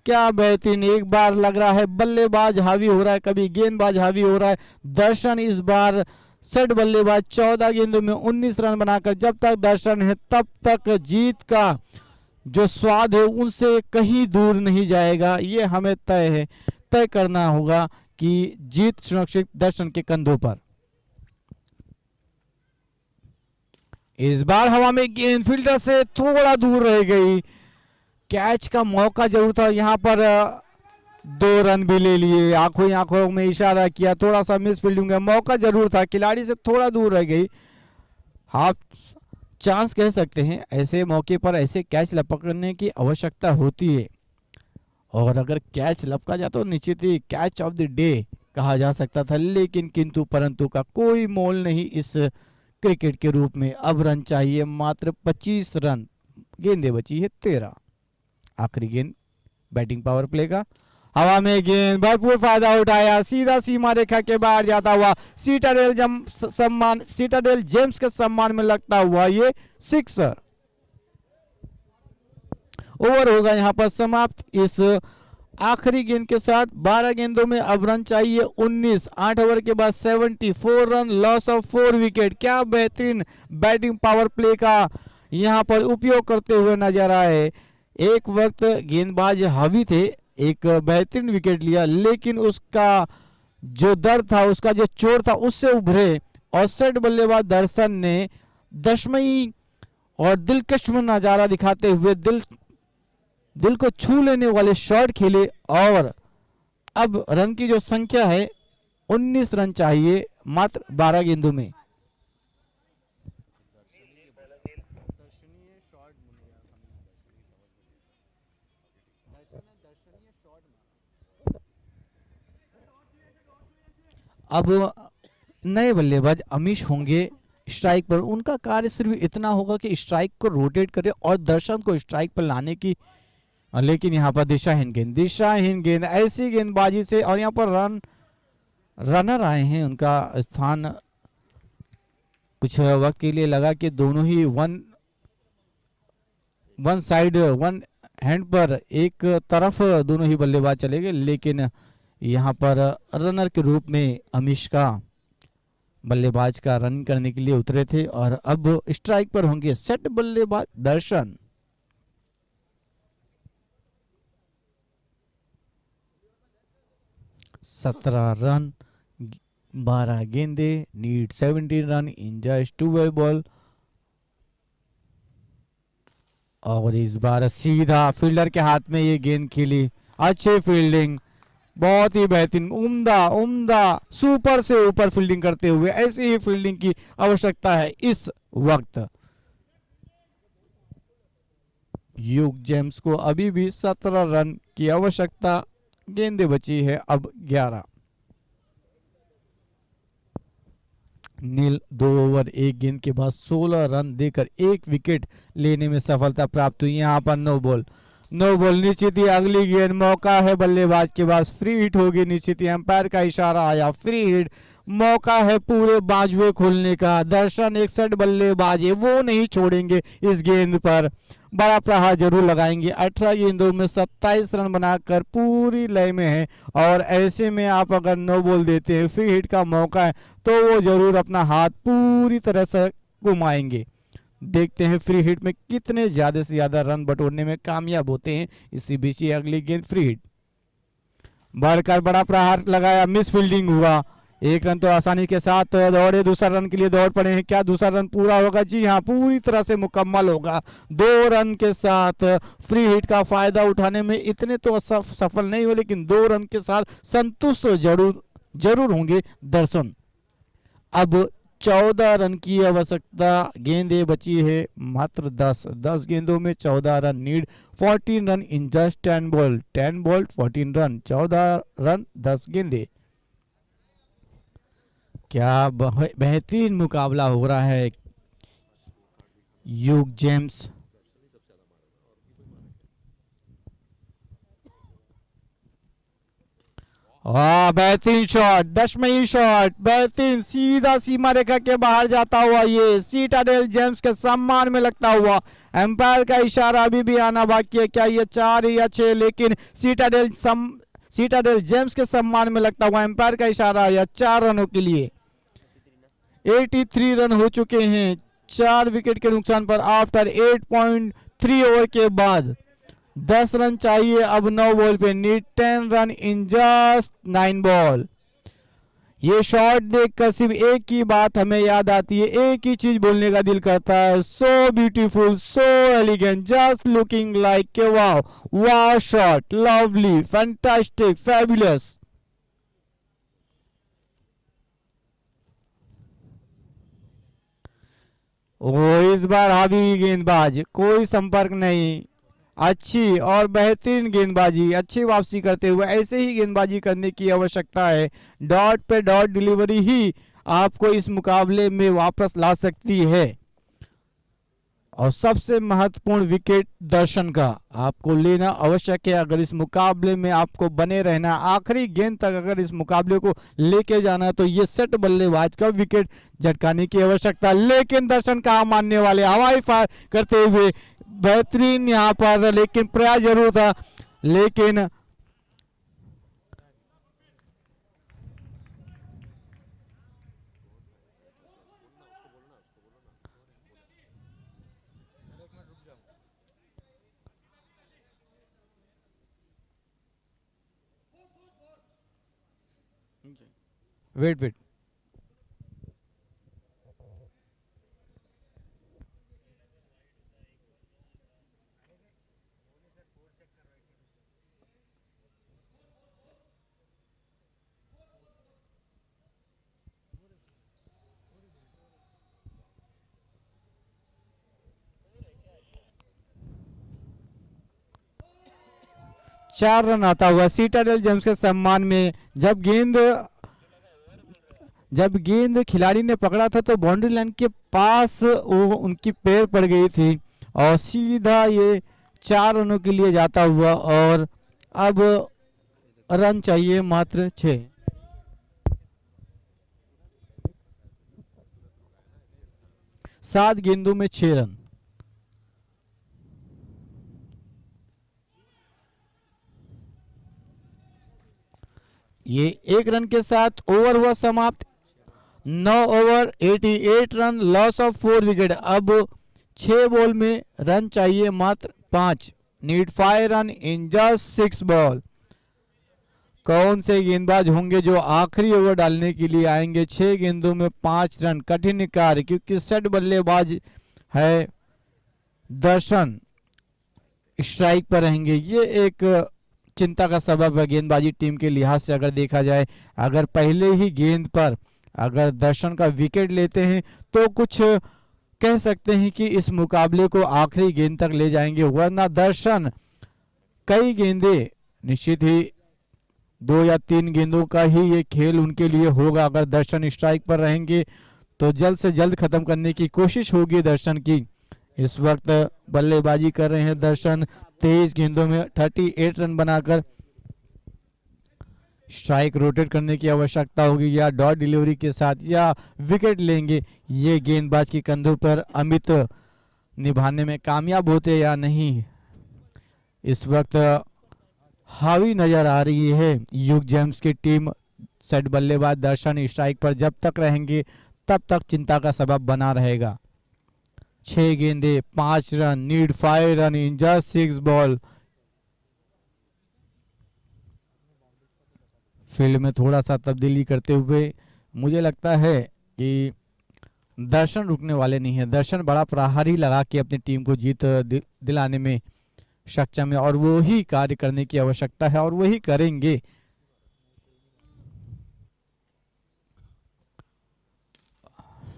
क्या बेहतरीन, एक बार लग रहा है बल्लेबाज हावी हो रहा है, कभी गेंदबाज हावी हो रहा है। दर्शन इस बार सेट बल्लेबाज 14 गेंदों में 19 रन बनाकर, जब तक दर्शन है तब तक जीत का जो स्वाद है उनसे कहीं दूर नहीं जाएगा। ये हमें तय करना होगा कि जीत सुरक्षित दर्शन के कंधों पर। इस बार हवा में गेंद फील्डर से थोड़ा दूर रह गई, कैच का मौका जरूर था यहाँ पर, 2 रन भी ले लिए। आंखों ही आंखों में इशारा किया, थोड़ा सा मिस फील्डिंग का मौका जरूर था, खिलाड़ी से थोड़ा दूर रह गई। हाफ चांस कह सकते हैं, ऐसे मौके पर ऐसे कैच लपकने की आवश्यकता होती है, और अगर कैच लपका जाता तो निश्चित ही कैच ऑफ द डे कहा जा सकता था, लेकिन किंतु परंतु का कोई मोल नहीं इस क्रिकेट के रूप में। अब रन चाहिए मात्र 25 रन, गेंदें बची है 13। आखिरी गेंद बैटिंग पावर प्ले का, हवा में गेंद, भरपूर फायदा उठाया, सीधा सीमा रेखा के बाहर जाता हुआ सीटाडेल जेम्स के सम्मान में लगता हुआ ये 6। ओवर होगा यहाँ पर समाप्त। इस आखिरी गेंद के साथ 12 गेंदों में अब रन चाहिए 19। 8 ओवर के बाद 74 रन, लॉस ऑफ 4 विकेट। क्या बेहतरीन बैटिंग पावर प्ले का यहाँ पर उपयोग करते हुए नजर आए। एक वक्त गेंदबाज हावी थे, एक बेहतरीन विकेट लिया, लेकिन उसका जो दर्द था, उसका जो चोट था, उससे उभरे और सेट बल्लेबाज दर्शन ने दशमई और दिलकश नजारा दिखाते हुए दिल को छू लेने वाले शॉट खेले, और अब रन की जो संख्या है 19 रन चाहिए मात्र 12 गेंदों में। अब नए बल्लेबाज अमीश होंगे स्ट्राइक पर। उनका कार्य सिर्फ इतना होगा कि स्ट्राइक को रोटेट करे और दर्शन को स्ट्राइक पर लाने की, लेकिन यहाँ पर दिशाहीन गेंद, ऐसी गेंदबाजी से, और यहाँ पर रनर आए हैं। उनका स्थान कुछ वक्त के लिए लगा कि दोनों ही वन साइड, वन हैंड पर एक तरफ दोनों ही बल्लेबाज चले गए, लेकिन यहाँ पर रनर के रूप में अमीश का बल्लेबाज का रन करने के लिए उतरे थे, और अब स्ट्राइक पर होंगे सेट बल्लेबाज दर्शन। सत्रह रन, 12 गेंदे, need 17 run in just 12 ball. और इस बार सीधा फील्डर के हाथ में ये गेंद खेली, अच्छी फील्डिंग, बहुत ही बेहतरीन, उम्दा सुपर से ऊपर फील्डिंग करते हुए। ऐसी ही फील्डिंग की आवश्यकता है इस वक्त। ह्यूग जेम्स को अभी भी 17 रन की आवश्यकता, गेंदें बची है अब 11। नील 2 ओवर 1 गेंद के बाद 16 रन देकर 1 विकेट लेने में सफलता प्राप्त हुई। यहाँ पर नो बॉल निश्चित ही अगली गेंद, मौका है बल्लेबाज के पास, फ्री हिट होगी निश्चित ही, अंपायर का इशारा आया, फ्री हिट, मौका है पूरे बाजुए खोलने का। दर्शन एक सेट बल्लेबाज है, वो नहीं छोड़ेंगे इस गेंद पर, बड़ा प्रहार जरूर लगाएंगे। 18 गेंदों में 27 रन बनाकर पूरी लय में है, और ऐसे में आप अगर नो बॉल देते हैं, फ्री हिट का मौका है, तो वो जरूर अपना हाथ पूरी तरह से घुमाएंगे। देखते हैं फ्री हिट में कितने ज्यादा से ज्यादा रन बटोरने में कामयाब होते हैं। इसी बीच ही अगली गेंद फ्री हिट, बढ़कर बड़ा प्रहार लगाया, मिस फील्डिंग हुआ, 1 रन तो आसानी के साथ दौड़े, दूसरा रन के लिए दौड़ पड़े हैं। क्या दूसरा रन पूरा होगा? जी हाँ, पूरी तरह से मुकम्मल होगा। 2 रन के साथ फ्री हिट का फायदा उठाने में इतने तो सफल नहीं हुए, लेकिन 2 रन के साथ संतुष्ट जरूर होंगे दर्शन। अब 14 रन की आवश्यकता, गेंदें बची है मात्र 10 गेंदों में 14 run need, 14 run in just 10 ball 14 run, 14 run 10 गेंदे। क्या बेहतरीन मुकाबला हो रहा है। ह्यूग जेम्स वाह बेहतरीन शॉट, दशमई शॉट, बेहतरीन, सीधा सीमा रेखा के बाहर जाता हुआ ये सीटाडेल जेम्स के सम्मान में लगता हुआ। एम्पायर का इशारा अभी भी आना बाकी है, क्या ये 4 या 6, लेकिन सीटाडेल जेम्स के सम्मान में लगता हुआ एम्पायर का इशारा या 4 रनों के लिए। 83 रन हो चुके हैं 4 विकेट के नुकसान पर आफ्टर 8.3 ओवर के बाद। 10 रन चाहिए अब 9 बॉल पे, need 10 run in just 9 ball. ये शॉट देखकर सिर्फ एक ही बात हमें याद आती है, एक ही चीज बोलने का दिल करता है, so beautiful, so elegant, just looking like a wow, wow shot, lovely, fantastic, fabulous. ओ इस बार हावी गेंदबाज, कोई संपर्क नहीं, अच्छी और बेहतरीन गेंदबाजी, अच्छी वापसी करते हुए। ऐसे ही गेंदबाजी करने की आवश्यकता है, डॉट पे डॉट डिलीवरी ही आपको इस मुकाबले में वापस ला सकती है। और सबसे महत्वपूर्ण विकेट दर्शन का आपको लेना आवश्यक है अगर इस मुकाबले में आपको बने रहना, आखिरी गेंद तक अगर इस मुकाबले को लेके जाना, तो ये सेट बल्लेबाज का विकेट झटकाने की आवश्यकता। लेकिन दर्शन कहाँ मानने वाले, हवाई फायर करते हुए बेहतरीन यहाँ पर, लेकिन प्रयास जरूर था, लेकिन वेट 4 रन आता हुआ सीटाडेल जेम्स के सम्मान में। जब गेंद खिलाड़ी ने पकड़ा था तो बाउंड्री लाइन के पास वो उनकी पैर पड़ गई थी और सीधा ये 4 रनों के लिए जाता हुआ। और अब रन चाहिए मात्र 6। सात गेंदों में 6 रन। ये 1 रन के साथ ओवर हुआ समाप्त। 9 over 88 run, loss of 4 wicket. अब 6 बॉल में रन चाहिए मात्र 5। Need 5 run in just 6 ball. कौन से गेंदबाज होंगे जो आखिरी ओवर डालने के लिए आएंगे? 6 गेंदों में 5 रन, कठिन कार्य, क्योंकि सेट बल्लेबाज है दर्शन, स्ट्राइक पर रहेंगे। ये एक चिंता का सबब है गेंदबाजी टीम के लिहाज से अगर देखा जाए। अगर पहले ही गेंद पर अगर दर्शन का विकेट लेते हैं तो कुछ कह सकते हैं कि इस मुकाबले को आखिरी गेंद तक ले जाएंगे, वरना दर्शन कई गेंदें, निश्चित ही 2 या 3 गेंदों का ही ये खेल उनके लिए होगा। अगर दर्शन स्ट्राइक पर रहेंगे तो जल्द से जल्द खत्म करने की कोशिश होगी दर्शन की। इस वक्त बल्लेबाजी कर रहे हैं दर्शन, 23 गेंदों में 38 रन बनाकर। स्ट्राइक रोटेट करने की आवश्यकता होगी या डॉट डिलीवरी के साथ या विकेट लेंगे। ये गेंदबाज के कंधों पर अमित निभाने में कामयाब होते या नहीं, इस वक्त हावी नजर आ रही है यूक जेम्स की टीम। सेट बल्लेबाज दर्शन स्ट्राइक पर जब तक रहेंगे तब तक चिंता का सबब बना रहेगा। 6 गेंदे 5 run, need 5 run in just 6 ball. Field में थोड़ा सा तब्दीली करते हुए मुझे लगता है कि दर्शन रुकने वाले नहीं है। दर्शन बड़ा प्रहारी लगा के अपनी टीम को जीत दिलाने में सक्षम है और वो ही कार्य करने की आवश्यकता है और वही करेंगे।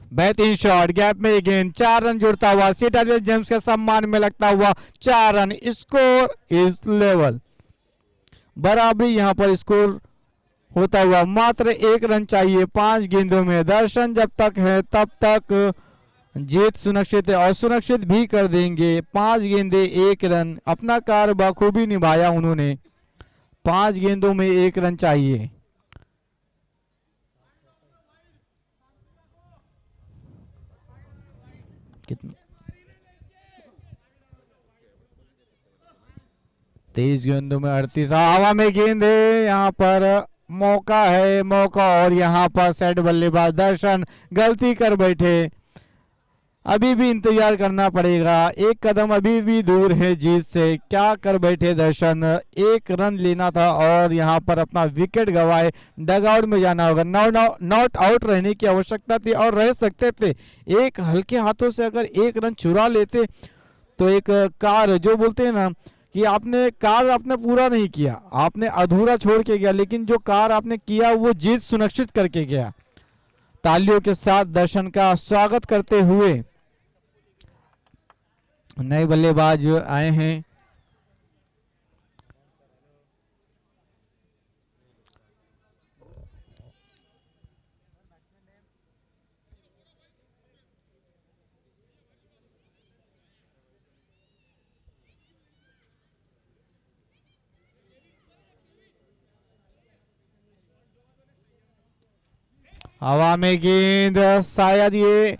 बेहतरीन शॉट, गैप में गेंद, 4 रन जुड़ता हुआ सीटाडेल जेम्स के सम्मान में लगता हुआ 4 रन। स्कोर इज लेवल, बराबरी यहां पर स्कोर होता हुआ। मात्र 1 रन चाहिए 5 गेंदों में। दर्शन जब तक है तब तक जीत सुनिश्चित है और सुनिश्चित भी कर देंगे। 5 गेंदे 1 रन, अपना कार्य बखूबी निभाया उन्होंने। 5 गेंदों में 1 रन चाहिए। 23 गेंदों में 38 हवा में गेंद है, यहाँ पर मौका है, मौका, और यहाँ पर सेट बल्लेबाज दर्शन गलती कर बैठे। अभी भी इंतजार करना पड़ेगा, एक कदम अभी भी दूर है जीत से। क्या कर बैठे दर्शन, एक रन लेना था और यहाँ पर अपना विकेट गवाए डगआउट में जाना होगा। नॉट आउट रहने की आवश्यकता थी और रह सकते थे। एक हल्के हाथों से अगर एक रन चुरा लेते तो एक कार्य जो बोलते हैं ना कि आपने कार्य आपने पूरा नहीं किया, आपने अधूरा छोड़ के गया, लेकिन जो कार्य आपने किया वो जीत सुनिश्चित करके गया। तालियों के साथ दर्शन का स्वागत करते हुए नए बल्लेबाज आए हैं। हवा में गेंद, शायद ये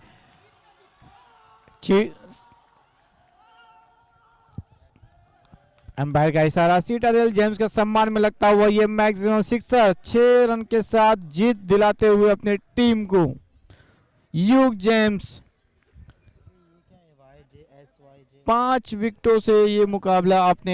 अंपायर का इशारा सिटाडेल जेम्स के सम्मान में लगता हुआ ये मैक्सिमम सिक्सर 6 रन के साथ जीत दिलाते हुए अपने टीम को। ह्यूग जेम्स 5 विकेटों से ये मुकाबला अपने